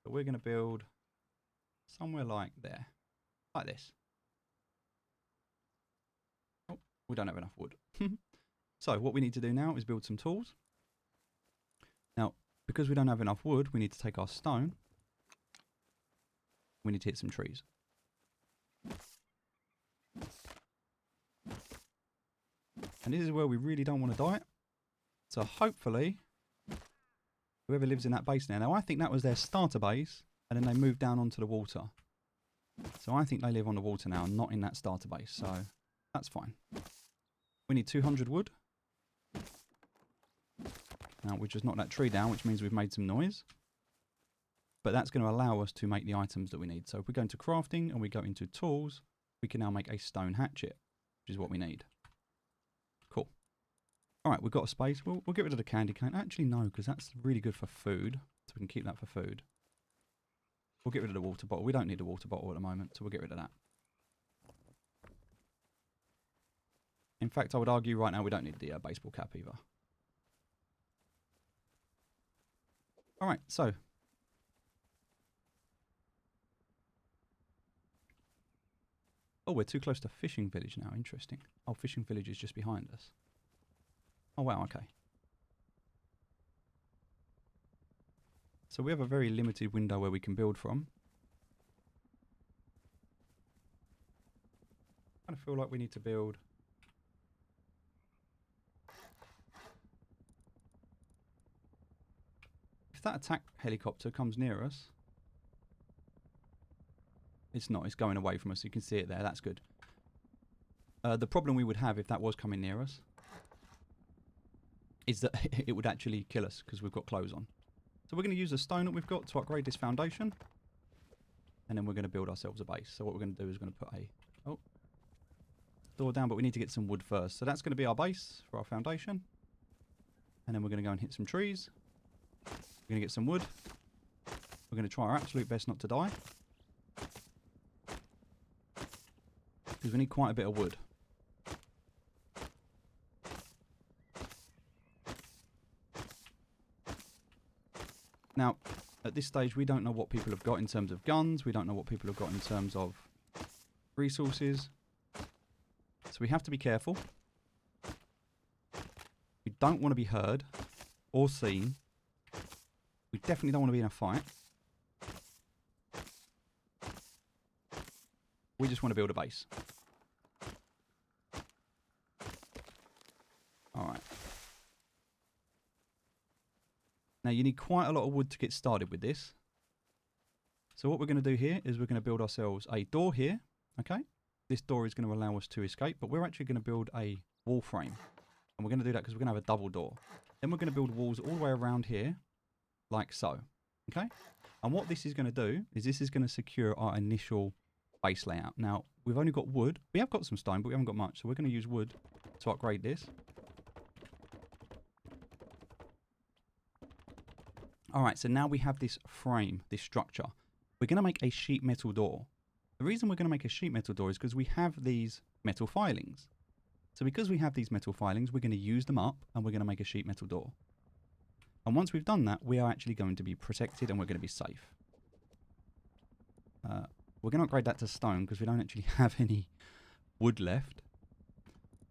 But we're going to build somewhere like there. Like this. Oh, we don't have enough wood. So what we need to do now is build some tools. Now, because we don't have enough wood, we need to take our stone. We need to hit some trees. And this is where we really don't want to die. So hopefully, whoever lives in that base now. Now I think that was their starter base, and then they moved down onto the water. So I think they live on the water now, not in that starter base. So that's fine. We need 200 wood. Now we just knocked that tree down, which means we've made some noise. But that's going to allow us to make the items that we need. So if we go into crafting and we go into tools, we can now make a stone hatchet, which is what we need. Cool. Alright, we've got a space. We'll get rid of the candy cane. Actually, no, because that's really good for food. So we can keep that for food. We'll get rid of the water bottle. We don't need a water bottle at the moment, so we'll get rid of that. In fact, I would argue right now we don't need the baseball cap either. Alright, so. Oh, we're too close to Fishing Village now. Interesting. Oh, Fishing Village is just behind us. Oh, wow, okay. So we have a very limited window where we can build from. I kind of feel like we need to build... If that attack helicopter comes near us... It's not, it's going away from us. You can see it there, that's good. The problem we would have if that was coming near us is that it would actually kill us because we've got clothes on. So we're going to use the stone that we've got to upgrade this foundation. And then we're going to build ourselves a base. So what we're going to do is we're going to put a door down, but we need to get some wood first. So that's going to be our base for our foundation. And then we're going to go and hit some trees. We're going to get some wood. We're going to try our absolute best not to die. Because we need quite a bit of wood. Now, at this stage, we don't know what people have got in terms of guns. We don't know what people have got in terms of resources. So we have to be careful. We don't want to be heard or seen. We definitely don't want to be in a fight. We just want to build a base. Alright. Now you need quite a lot of wood to get started with this. So what we're going to do here is we're going to build ourselves a door here. Okay. This door is going to allow us to escape, but we're actually going to build a wall frame. And we're going to do that because we're going to have a double door. Then we're going to build walls all the way around here, like so. Okay. And what this is going to do is this is going to secure our initial base layout. Now, we've only got wood. We have got some stone, but we haven't got much. So we're going to use wood to upgrade this. Alright, so now we have this frame, this structure. We're going to make a sheet metal door. The reason we're going to make a sheet metal door is because we have these metal filings. So because we have these metal filings, we're going to use them up and we're going to make a sheet metal door. And once we've done that, we are actually going to be protected and we're going to be safe. We're going to upgrade that to stone because we don't actually have any wood left.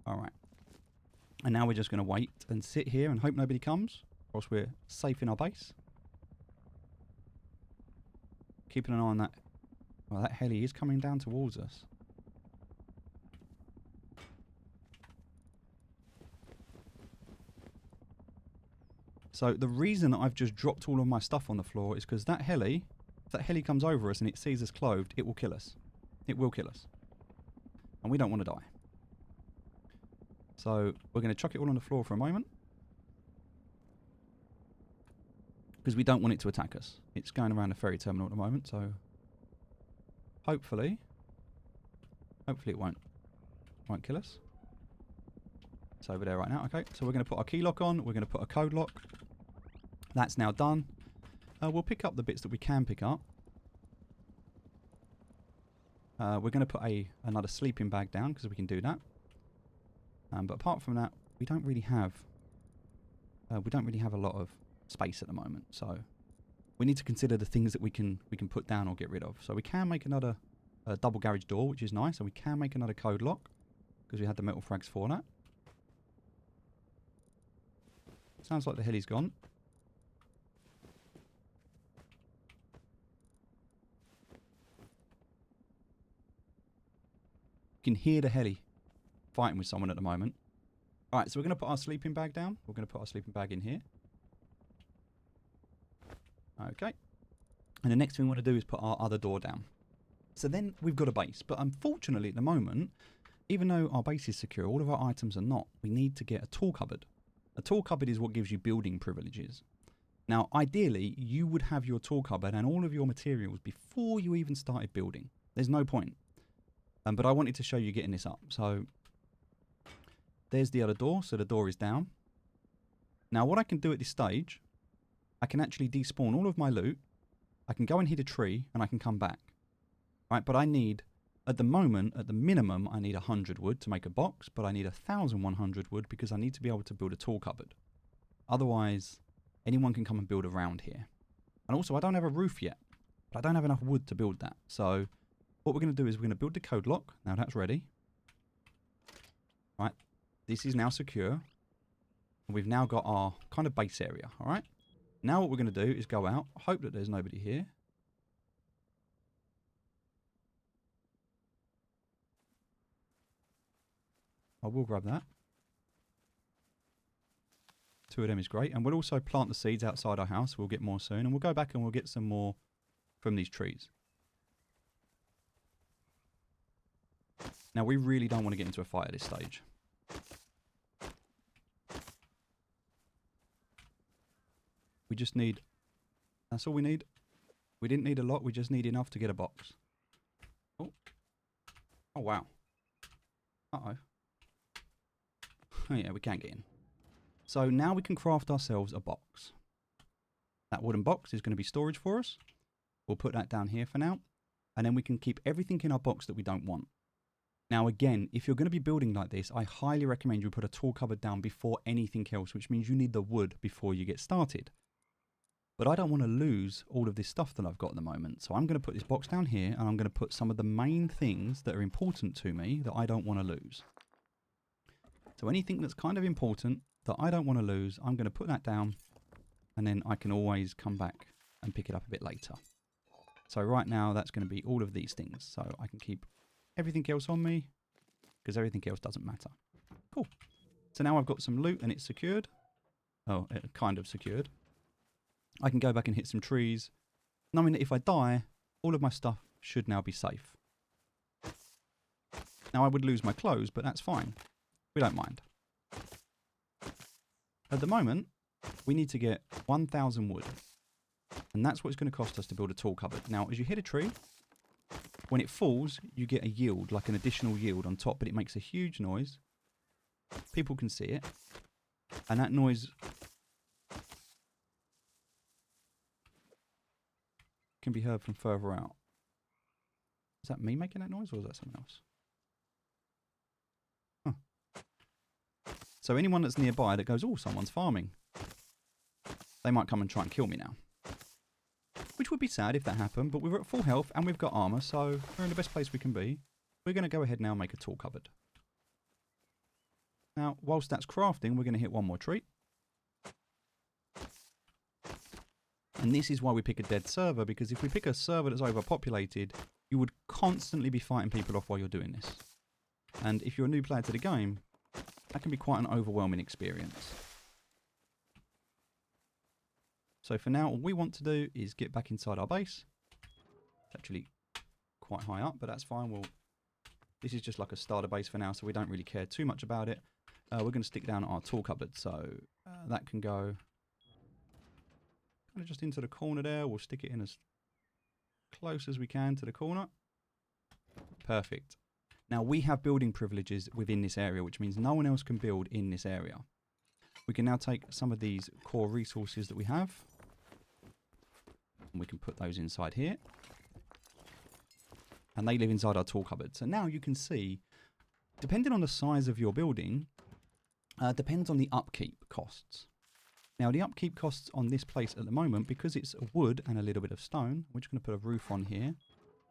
Alright. And now we're just going to wait and sit here and hope nobody comes, whilst we're safe in our base. Keeping an eye on that. Well, that heli is coming down towards us. So the reason that I've just dropped all of my stuff on the floor is because that heli, if that heli comes over us and it sees us clothed, it will kill us. It will kill us. And we don't want to die. So we're going to chuck it all on the floor for a moment. Because we don't want it to attack us. It's going around the ferry terminal at the moment, so hopefully it won't kill us. It's over there right now. Okay, so we're going to put our key lock on. We're going to put a code lock. That's now done. We'll pick up the bits that we can pick up. We're going to put another sleeping bag down because we can do that. But apart from that, we don't really have a lot of space at the moment, so we need to consider the things that we can put down or get rid of. So we can make another double garage door, which is nice, and we can make another code lock because we had the metal frags for that. Sounds like the heli's gone. You can hear the heli fighting with someone at the moment. Alright, so we're going to put our sleeping bag down. We're going to put our sleeping bag in here. Okay. And the next thing we want to do is put our other door down. So then we've got a base. But unfortunately at the moment, even though our base is secure, all of our items are not. We need to get a tool cupboard. A tool cupboard is what gives you building privileges. Now, ideally, you would have your tool cupboard and all of your materials before you even started building. There's no point. But I wanted to show you getting this up. So there's the other door. So the door is down. Now, what I can do at this stage, I can actually despawn all of my loot. I can go and hit a tree and I can come back. Right, but I need, at the moment, at the minimum, I need 100 wood to make a box, but I need 1,100 wood because I need to be able to build a tool cupboard. Otherwise, anyone can come and build around here. And also, I don't have a roof yet, but I don't have enough wood to build that. So what we're going to do is we're going to build the code lock. Now that's ready. Right, this is now secure. And we've now got our kind of base area, all right? Now what we're going to do is go out, hope that there's nobody here. I will grab that. 2 of them is great. And we'll also plant the seeds outside our house. We'll get more soon. And we'll go back and we'll get some more from these trees. Now, we really don't want to get into a fight at this stage. We just need... That's all we need. We didn't need a lot. We just need enough to get a box. Oh. Oh, wow. Uh-oh. Oh, yeah, we can't get in. So now we can craft ourselves a box. That wooden box is going to be storage for us. We'll put that down here for now. And then we can keep everything in our box that we don't want. Now, again, if you're going to be building like this, I highly recommend you put a tool cupboard down before anything else, which means you need the wood before you get started. But I don't want to lose all of this stuff that I've got at the moment. So I'm going to put this box down here, and I'm going to put some of the main things that are important to me that I don't want to lose. So anything that's kind of important that I don't want to lose, I'm going to put that down, and then I can always come back and pick it up a bit later. So right now, that's going to be all of these things. So I can keep everything else on me, because everything else doesn't matter. Cool. So now I've got some loot, and it's secured. Oh, kind of secured. I can go back and hit some trees, knowing that if I die, all of my stuff should now be safe. Now I would lose my clothes, but that's fine. We don't mind. At the moment, we need to get 1,000 wood. And that's what it's going to cost us to build a tool cupboard. Now, as you hit a tree, when it falls, you get a yield, like an additional yield on top, but it makes a huge noise. People can see it. And that noise can be heard from further out. Is that me making that noise, or is that someone else? Huh. So anyone that's nearby that goes, oh, someone's farming, they might come and try and kill me now. Which would be sad if that happened, but we're at full health and we've got armor, so we're in the best place we can be. We're going to go ahead now and make a tool cupboard. Now, whilst that's crafting, we're going to hit one more tree. And this is why we pick a dead server, because if we pick a server that's overpopulated, you would constantly be fighting people off while you're doing this. And if you're a new player to the game, that can be quite an overwhelming experience. So for now, all we want to do is get back inside our base. It's actually quite high up, but that's fine. This is just like a starter base for now, so we don't really care too much about it. We're going to stick down our tool cupboard, so that can go kind of just into the corner there. We'll stick it in as close as we can to the corner. Perfect. Now we have building privileges within this area, which means no one else can build in this area. We can now take some of these core resources that we have, and we can put those inside here. And they live inside our tool cupboard. So now you can see, depending on the size of your building, depends on the upkeep costs. Now the upkeep costs on this place at the moment, because it's wood and a little bit of stone, we're just going to put a roof on here.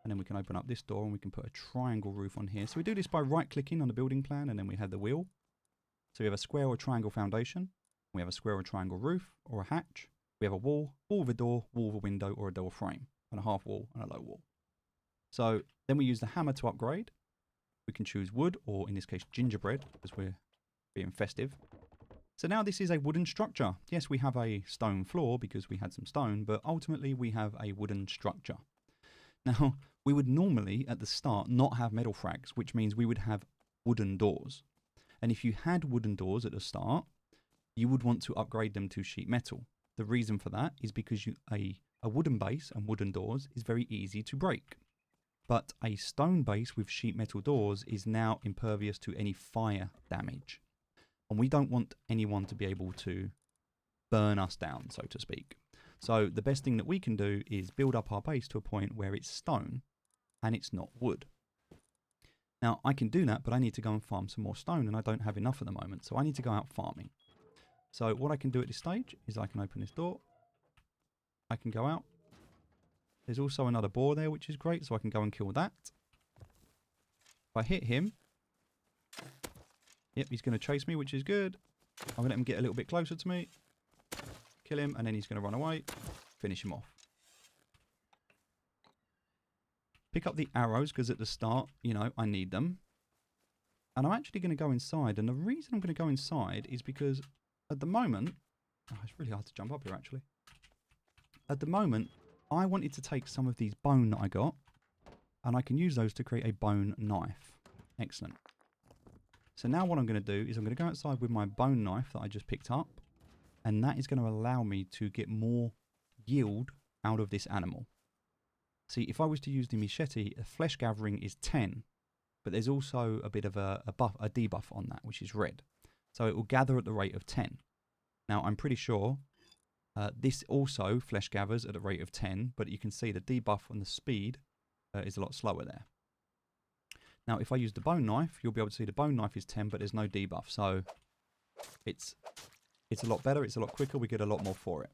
And then we can open up this door and we can put a triangle roof on here. So we do this by right-clicking on the building plan, and then we have the wheel. So we have a square or triangle foundation. We have a square or triangle roof or a hatch. We have a wall with a door, wall with a window, or a door frame, and a half wall and a low wall. So then we use the hammer to upgrade. We can choose wood, or in this case gingerbread, because we're being festive. So now this is a wooden structure. Yes, we have a stone floor because we had some stone, but ultimately we have a wooden structure. Now, we would normally at the start not have metal frags, which means we would have wooden doors. And if you had wooden doors at the start, you would want to upgrade them to sheet metal. The reason for that is because a wooden base and wooden doors is very easy to break. But a stone base with sheet metal doors is now impervious to any fire damage. And we don't want anyone to be able to burn us down, so to speak. So the best thing that we can do is build up our base to a point where it's stone and it's not wood. Now I can do that, but I need to go and farm some more stone, and I don't have enough at the moment. So I need to go out farming. So what I can do at this stage is I can open this door. I can go out. There's also another boar there, which is great, so I can go and kill that. If I hit him, yep, he's going to chase me, which is good. I'm going to let him get a little bit closer to me. Kill him, and then he's going to run away. Finish him off. Pick up the arrows, because at the start, you know, I need them. And I'm actually going to go inside. And the reason I'm going to go inside is because at the moment... Oh, it's really hard to jump up here, actually. At the moment, I wanted to take some of these bone that I got, and I can use those to create a bone knife. Excellent. So now what I'm going to do is I'm going to go outside with my bone knife that I just picked up. And that is going to allow me to get more yield out of this animal. See, if I was to use the machete, a flesh gathering is 10. But there's also a bit of a debuff on that, which is red. So it will gather at the rate of 10. Now, I'm pretty sure this also flesh gathers at a rate of 10, but you can see the debuff on the speed is a lot slower there. Now, if I use the bone knife, you'll be able to see the bone knife is 10, but there's no debuff. So it's a lot better, it's a lot quicker, we get a lot more for it.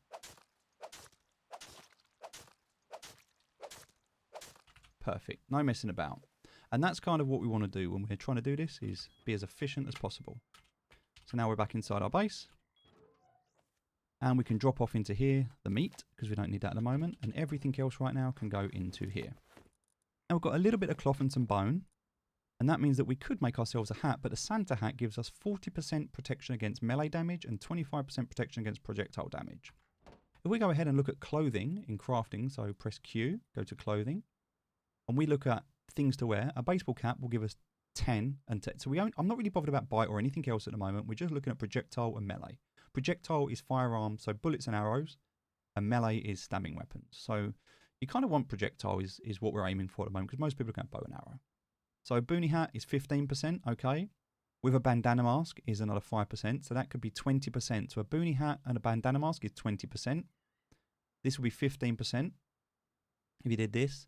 Perfect, no messing about. And that's kind of what we want to do when we're trying to do this, is be as efficient as possible. So now we're back inside our base. And we can drop off into here, the meat, because we don't need that at the moment. And everything else right now can go into here. Now we've got a little bit of cloth and some bone. And that means that we could make ourselves a hat, but the Santa hat gives us 40% protection against melee damage and 25% protection against projectile damage. If we go ahead and look at clothing in crafting, so press Q, go to clothing, and we look at things to wear, a baseball cap will give us 10 and 10. So I'm not really bothered about bite or anything else at the moment. We're just looking at projectile and melee. Projectile is firearms, so bullets and arrows, and melee is stabbing weapons. So you kind of want projectile is what we're aiming for at the moment, because most people can bow and arrow. So a boonie hat is 15%, okay. With a bandana mask is another 5%, so that could be 20%. So a boonie hat and a bandana mask is 20%. This will be 15% if you did this.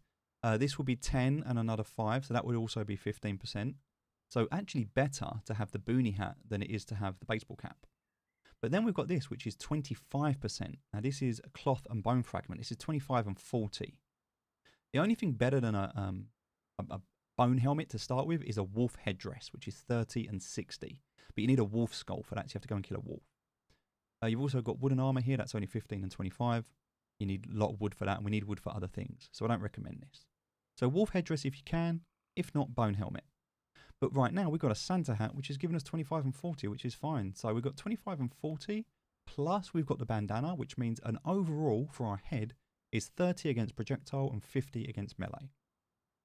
This will be 10 and another 5, so that would also be 15%. So actually better to have the boonie hat than it is to have the baseball cap. But then we've got this, which is 25%. Now this is a cloth and bone fragment. This is 25 and 40. The only thing better than a bone helmet to start with is a wolf headdress, which is 30 and 60. But you need a wolf skull for that, so you have to go and kill a wolf. You've also got wooden armor here. That's only 15 and 25. You need a lot of wood for that, and we need wood for other things. So I don't recommend this. So wolf headdress if you can, if not bone helmet. But right now we've got a Santa hat, which has given us 25 and 40, which is fine. So we've got 25 and 40, plus we've got the bandana, which means an overall for our head is 30 against projectile and 50 against melee.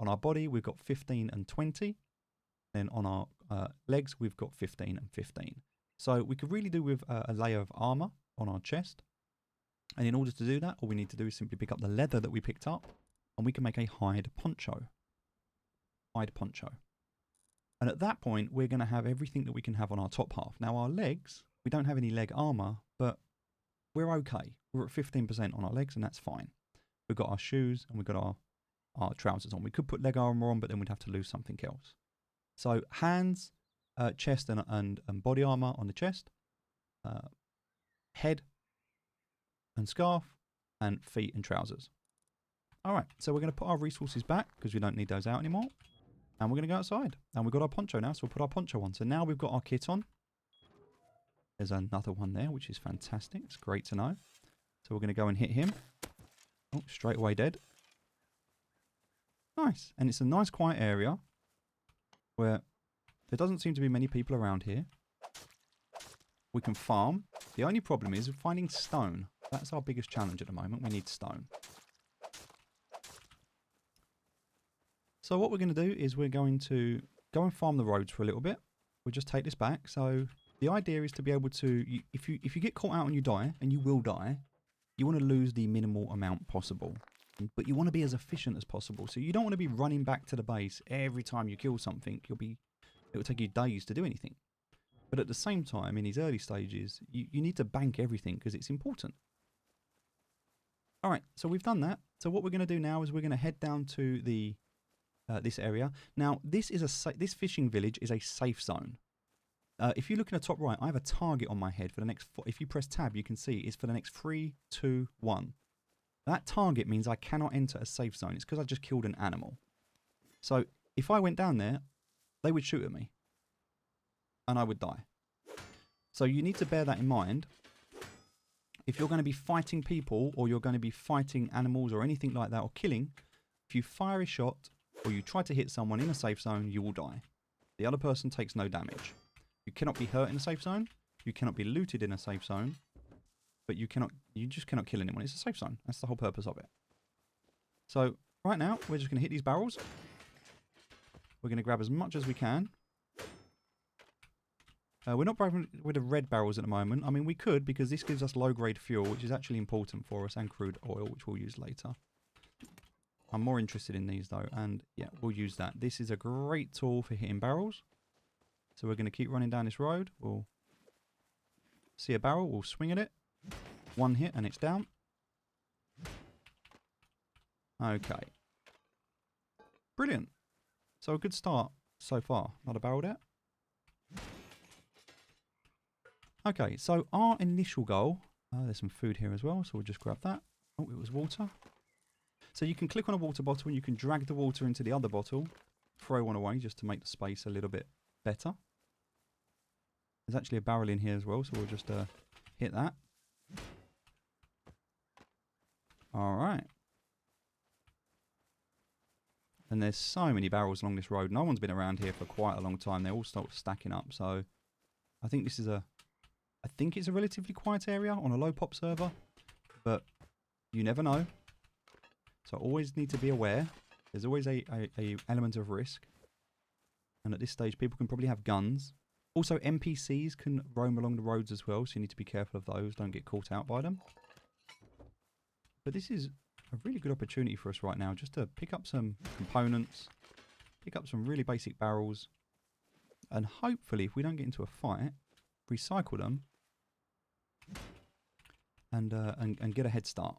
On our body, we've got 15 and 20. Then on our legs, we've got 15 and 15. So we could really do with a layer of armor on our chest. And in order to do that, all we need to do is simply pick up the leather that we picked up, and we can make a hide poncho. Hide poncho. And at that point, we're going to have everything that we can have on our top half. Now, our legs, we don't have any leg armor, but we're okay. We're at 15% on our legs, and that's fine. We've got our shoes, and we've got our trousers on. We could put leg armor on, but then we'd have to lose something else. So hands, chest and body armor on the chest, head and scarf, and feet and trousers. All right, so we're going to put our resources back because we don't need those out anymore. And we're going to go outside. And we've got our poncho now, so we'll put our poncho on. So now we've got our kit on. There's another one there, which is fantastic. It's great to know. So we're going to go and hit him. Oh, straight away dead. Nice. And it's a nice quiet area where there doesn't seem to be many people around here. We can farm. The only problem is finding stone. That's our biggest challenge at the moment. We need stone. So what we're going to do is we're going to go and farm the roads for a little bit. We'll just take this back. So the idea is to be able to, if you get caught out and you die, and you will die, you want to lose the minimal amount possible. But you want to be as efficient as possible. So you don't want to be running back to the base every time you kill something. It will take you days to do anything. But at the same time, in these early stages, you need to bank everything because it's important. All right, so we've done that. So what we're going to do now is we're going to head down to the this area. Now, this fishing village is a safe zone. If you look in the top right, I have a target on my head for the next. If you press tab, you can see it's for the next 3, 2, 1. That target means I cannot enter a safe zone. It's because I just killed an animal. So if I went down there, they would shoot at me, and I would die. So you need to bear that in mind. If you're going to be fighting people, or you're going to be fighting animals, or anything like that, or killing, if you fire a shot, or you try to hit someone in a safe zone, you will die. The other person takes no damage. You cannot be hurt in a safe zone. You cannot be looted in a safe zone. But you just cannot kill anyone. It's a safe zone. That's the whole purpose of it. So right now, we're just going to hit these barrels. We're going to grab as much as we can. We're not grabbing rid of red barrels at the moment. I mean, we could, because this gives us low-grade fuel, which is actually important for us, and crude oil, which we'll use later. I'm more interested in these, though, and yeah, we'll use that. This is a great tool for hitting barrels. So we're going to keep running down this road. We'll see a barrel, we'll swing at it. One hit, and it's down. Okay. Brilliant. So a good start so far. Not a barrel there. Okay, so our initial goal, there's some food here as well, so we'll just grab that. Oh, it was water. So you can click on a water bottle and you can drag the water into the other bottle, throw one away just to make the space a little bit better. There's actually a barrel in here as well, so we'll just hit that. Alright. And there's so many barrels along this road. No one's been around here for quite a long time. They're all sort of stacking up, so I think this is I think it's a relatively quiet area on a low pop server, but you never know. So always need to be aware. There's always a element of risk. And at this stage, people can probably have guns. Also, NPCs can roam along the roads as well, so you need to be careful of those. Don't get caught out by them. But this is a really good opportunity for us right now, just to pick up some components, pick up some really basic barrels, and hopefully, if we don't get into a fight, recycle them and get a head start.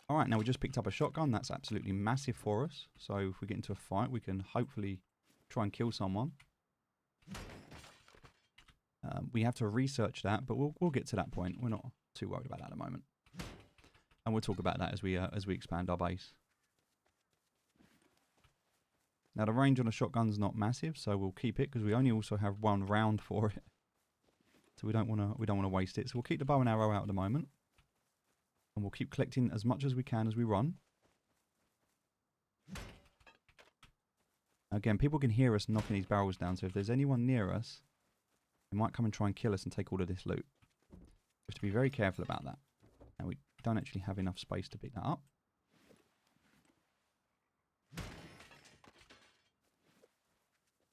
Alright, now we just picked up a shotgun. That's absolutely massive for us. So if we get into a fight, we can hopefully try and kill someone. We have to research that, but we'll get to that point. We're not too worried about that at the moment. And we'll talk about that as we expand our base. Now the range on a shotgun's not massive, so we'll keep it because we only also have one round for it. So we don't want to waste it. So we'll keep the bow and arrow out at the moment. And we'll keep collecting as much as we can as we run. Again, people can hear us knocking these barrels down, so if there's anyone near us, they might come and try and kill us and take all of this loot. We have to be very careful about that. Now we don't actually have enough space to pick that up.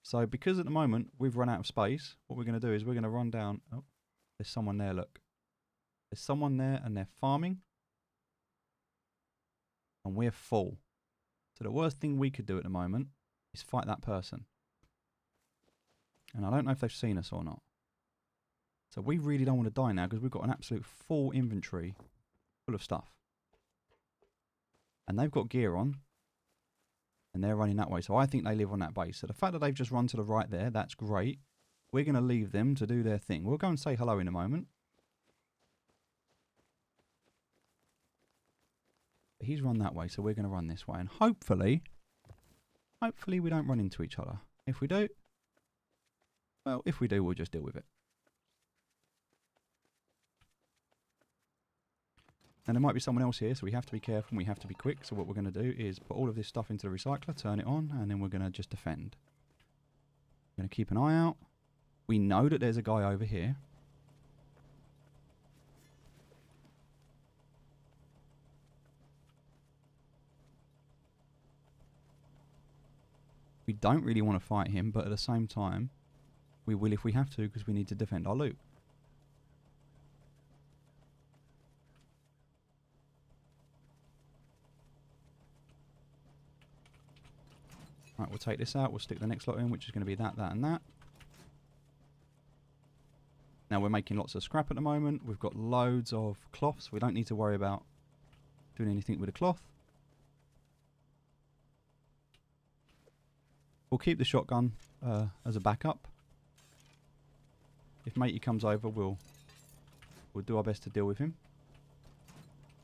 So because at the moment we've run out of space, what we're going to do is we're going to run down. Oh, there's someone there, look. There's someone there and they're farming. And we're full. So the worst thing we could do at the moment is fight that person. And I don't know if they've seen us or not. So we really don't want to die now because we've got an absolute full inventory full of stuff. And they've got gear on. And they're running that way. So I think they live on that base. So the fact that they've just run to the right there, that's great. We're going to leave them to do their thing. We'll go and say hello in a moment. But he's run that way, so we're going to run this way. And hopefully we don't run into each other. If we do, well, if we do, we'll just deal with it. And there might be someone else here, so we have to be careful and we have to be quick. So what we're going to do is put all of this stuff into the recycler, turn it on, and then we're going to just defend. We're going to keep an eye out. We know that there's a guy over here. We don't really want to fight him, but at the same time, we will if we have to, because we need to defend our loot. Right, we'll take this out. We'll stick the next lot in, which is going to be that, that, and that. Now we're making lots of scrap at the moment. We've got loads of cloths. We don't need to worry about doing anything with the cloth. We'll keep the shotgun as a backup. If matey comes over, we'll do our best to deal with him.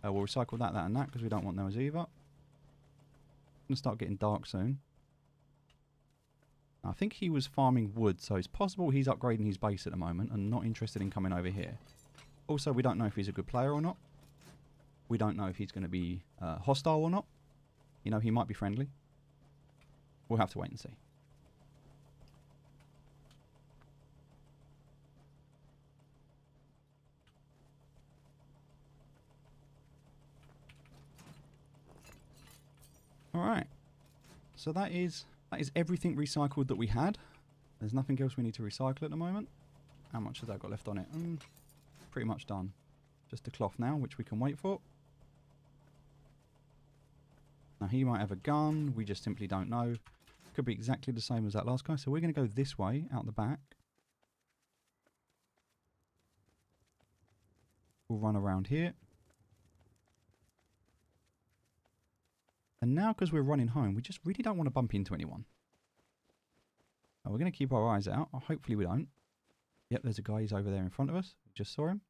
We'll recycle that, that, and that because we don't want those either. It's going to start getting dark soon. I think he was farming wood, so it's possible he's upgrading his base at the moment and not interested in coming over here. Also, we don't know if he's a good player or not. We don't know if he's going to be hostile or not. You know, he might be friendly. We'll have to wait and see. Alright. so that is everything recycled that we had. There's nothing else we need to recycle at the moment. How much has that got left on it? Pretty much done. Just the cloth now, which we can wait for. Now he might have a gun, we just simply don't know. Could be exactly the same as that last guy. So we're going to go this way, out the back. We'll run around here. And now because we're running home, we just really don't want to bump into anyone. Now we're going to keep our eyes out. Hopefully we don't. Yep, there's a guy, he's over there in front of us. We just saw him.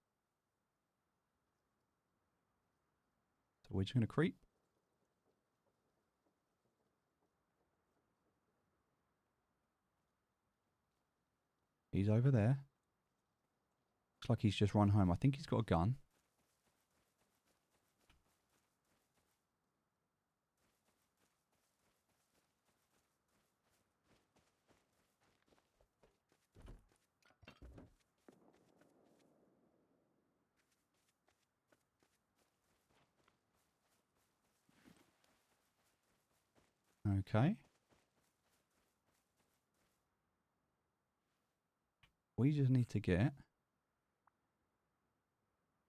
So we're just going to creep. He's over there. Looks like he's just run home. I think he's got a gun. Okay. We just need to get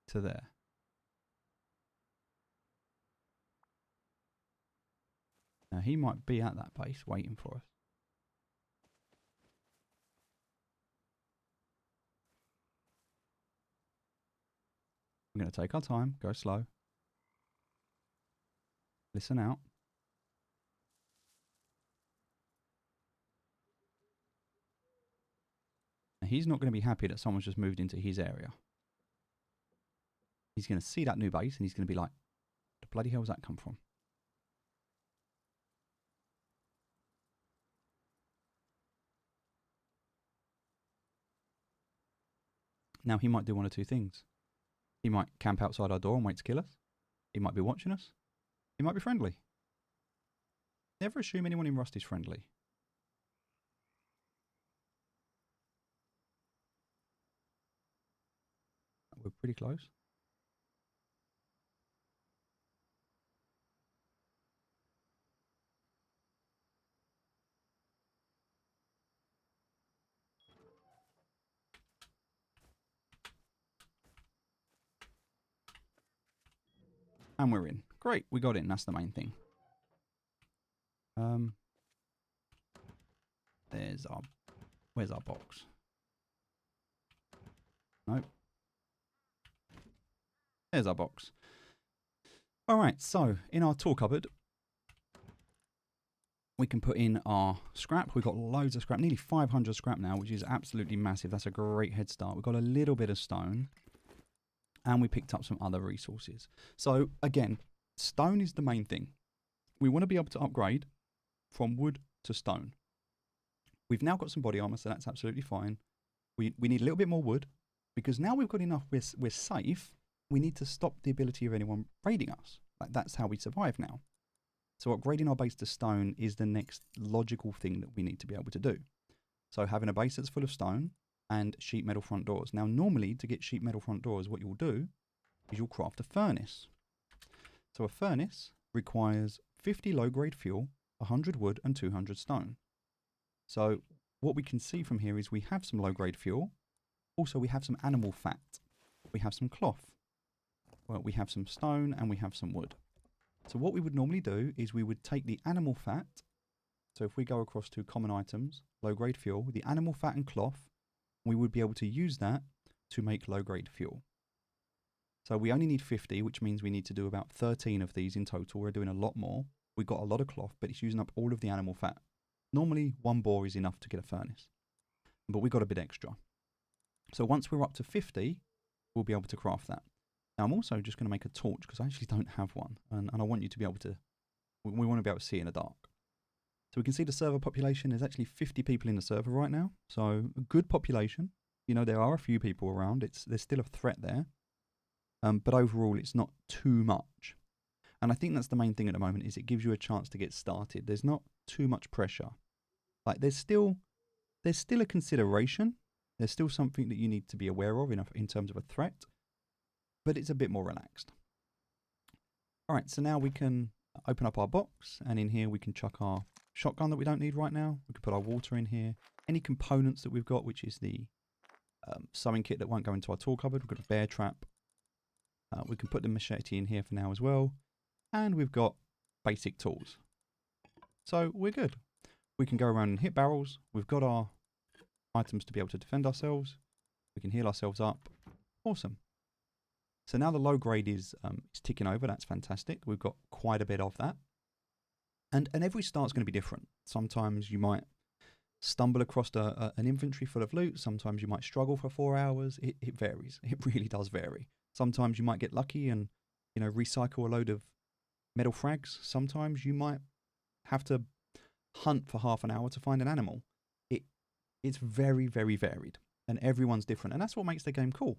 to there. Now he might be at that base waiting for us. I'm going to take our time, go slow. Listen out. Now he's not going to be happy that someone's just moved into his area. He's going to see that new base and he's going to be like, the bloody hell does that come from? Now he might do one or two things. He might camp outside our door and wait to kill us. He might be watching us. He might be friendly. Never assume anyone in Rust is friendly. We're pretty close. And we're in. Great, we got in. That's the main thing. Where's our box? Nope. There's our box. Alright, so in our tool cupboard, we can put in our scrap. We've got loads of scrap, nearly 500 scrap now, which is absolutely massive. That's a great head start. We've got a little bit of stone, and we picked up some other resources. So again, stone is the main thing. We want to be able to upgrade from wood to stone. We've now got some body armor, so that's absolutely fine. We need a little bit more wood, because now we've got enough, we're safe. We need to stop the ability of anyone raiding us. Like, that's how we survive now. So upgrading our base to stone is the next logical thing that we need to be able to do. So having a base that's full of stone and sheet metal front doors. Now normally to get sheet metal front doors, what you'll do is you'll craft a furnace. So a furnace requires 50 low-grade fuel, 100 wood and 200 stone. So what we can see from here is we have some low-grade fuel. Also we have some animal fat. We have some cloth. Well, we have some stone and we have some wood. So what we would normally do is we would take the animal fat. So if we go across to common items, low-grade fuel, the animal fat and cloth, we would be able to use that to make low-grade fuel. So we only need 50, which means we need to do about 13 of these in total. We're doing a lot more. We've got a lot of cloth, but it's using up all of the animal fat. Normally, one boar is enough to get a furnace, but we got a bit extra. So once we're up to 50, we'll be able to craft that. Now I'm also just going to make a torch because I actually don't have one, and I want you to be able to, we want to be able to see in the dark. So we can see the server population, there's actually 50 people in the server right now, so a good population. You know, there are a few people around, there's still a threat there, but overall it's not too much. And I think that's the main thing at the moment, is it gives you a chance to get started. There's not too much pressure. Like there's still a consideration, there's still something that you need to be aware of in terms of a threat, but it's a bit more relaxed. All right, so now we can open up our box, and in here we can chuck our shotgun that we don't need right now. We could put our water in here. Any components that we've got, which is the sewing kit that won't go into our tool cupboard. We've got a bear trap. We can put the machete in here for now as well. And we've got basic tools. So we're good. We can go around and hit barrels. We've got our items to be able to defend ourselves. We can heal ourselves up. Awesome. So now the low grade is ticking over. That's fantastic. We've got quite a bit of that. And every start's going to be different. Sometimes you might stumble across an inventory full of loot. Sometimes you might struggle for 4 hours. It varies. It really does vary. Sometimes you might get lucky and, you know, recycle a load of metal frags. Sometimes you might have to hunt for half an hour to find an animal. It's very, very varied. And everyone's different. And that's what makes the game cool.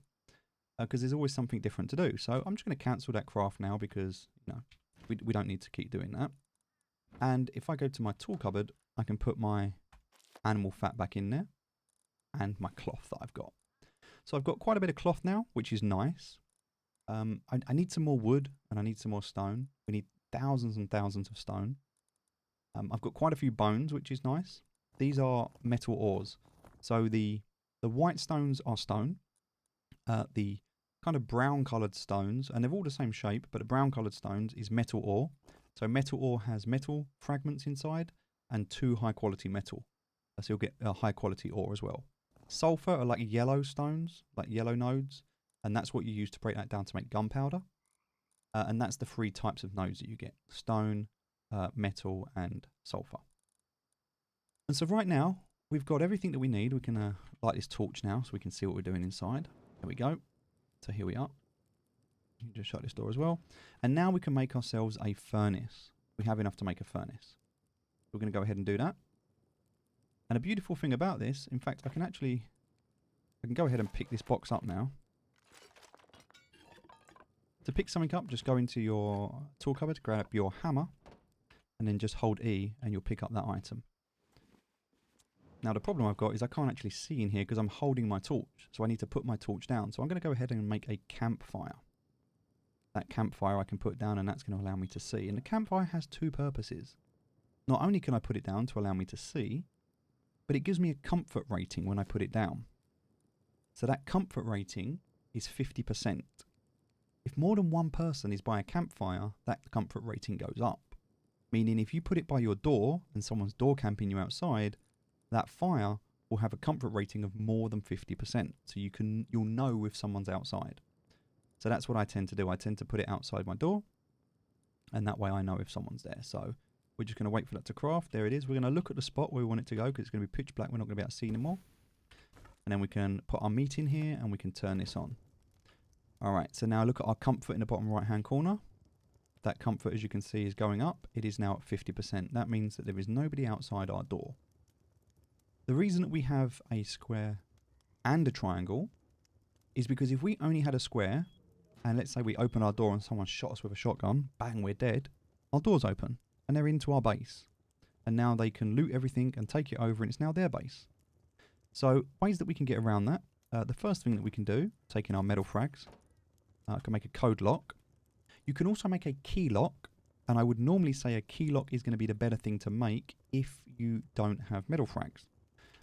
Because there's always something different to do. So I'm just going to cancel that craft now because, you know, we don't need to keep doing that. And if I go to my tool cupboard, I can put my animal fat back in there and my cloth that I've got. So I've got quite a bit of cloth now, which is nice. I need some more wood and I need some more stone. We need thousands and thousands of stone. I've got quite a few bones, which is nice. These are metal ores. So the white stones are stone. The kind of brown coloured stones, and they're all the same shape, but the brown coloured stones is metal ore. So metal ore has metal fragments inside and 2 high quality metal. So you'll get a high quality ore as well. Sulfur are like yellow stones, like yellow nodes, and that's what you use to break that down to make gunpowder. And that's the 3 types of nodes that you get: stone, metal, and sulfur. And so right now, we've got everything that we need. We can light this torch now so we can see what we're doing inside. There we go. So here we are. You can just shut this door as well. And now we can make ourselves a furnace. We have enough to make a furnace. We're going to go ahead and do that. And a beautiful thing about this, in fact, I can go ahead and pick this box up now. To pick something up, just go into your tool cupboard, grab your hammer, and then just hold E and you'll pick up that item. Now the problem I've got is I can't actually see in here because I'm holding my torch. So I need to put my torch down. So I'm going to go ahead and make a campfire. That campfire I can put down and that's going to allow me to see. And the campfire has 2 purposes. Not only can I put it down to allow me to see, but it gives me a comfort rating when I put it down. So that comfort rating is 50%. If more than one person is by a campfire, that comfort rating goes up. Meaning if you put it by your door and someone's door camping you outside, that fire will have a comfort rating of more than 50%. So you'll know if someone's outside. So that's what I tend to do. I tend to put it outside my door, and that way I know if someone's there. So we're just going to wait for that to craft. There it is. We're going to look at the spot where we want it to go because it's going to be pitch black. We're not going to be able to see anymore. And then we can put our meat in here and we can turn this on. All right, so now look at our comfort in the bottom right-hand corner. That comfort, as you can see, is going up. It is now at 50%. That means that there is nobody outside our door. The reason that we have a square and a triangle is because if we only had a square, and let's say we open our door and someone shot us with a shotgun, bang, we're dead, our door's open, and they're into our base. And now they can loot everything and take it over, and it's now their base. So, ways that we can get around that. The first thing that we can do, taking our metal frags, can make a code lock. You can also make a key lock, and I would normally say a key lock is going to be the better thing to make if you don't have metal frags.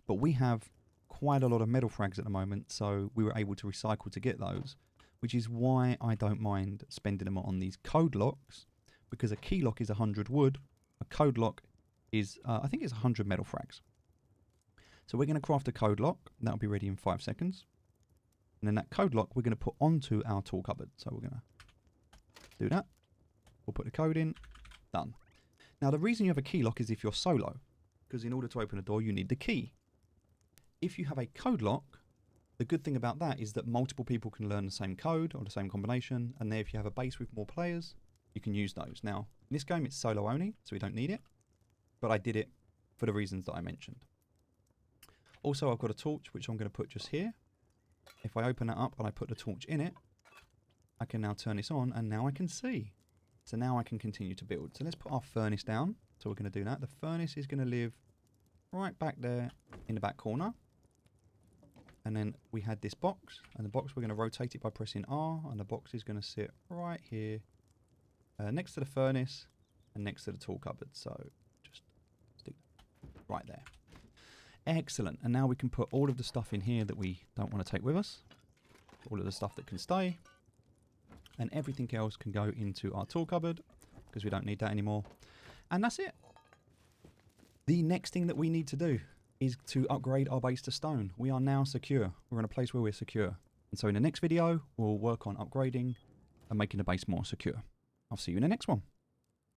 But we have quite a lot of metal frags at the moment, so we were able to recycle to get those, which is why I don't mind spending them on these code locks, because a key lock is 100 wood, a code lock is, I think it's 100 metal frags. So we're going to craft a code lock, that'll be ready in 5 seconds. And then that code lock we're going to put onto our tool cupboard. So we're going to do that. We'll put the code in. Done. Now the reason you have a key lock is if you're solo, because in order to open a door you need the key. If you have a code lock, the good thing about that is that multiple people can learn the same code or the same combination, and then if you have a base with more players, you can use those. Now, in this game it's solo only, so we don't need it, but I did it for the reasons that I mentioned. Also, I've got a torch, which I'm going to put just here. If I open that up and I put the torch in it, I can now turn this on, and now I can see. So now I can continue to build. So let's put our furnace down. So we're going to do that. The furnace is going to live right back there in the back corner. And then we had this box, and the box we're going to rotate it by pressing R, and the box is going to sit right here next to the furnace and next to the tool cupboard. So just stick right there. Excellent. And now we can put all of the stuff in here that we don't want to take with us. All of the stuff that can stay. And everything else can go into our tool cupboard because we don't need that anymore. And that's it. The next thing that we need to do is to upgrade our base to stone. We are now secure. We're in a place where we're secure. And so in the next video, we'll work on upgrading and making the base more secure. I'll see you in the next one.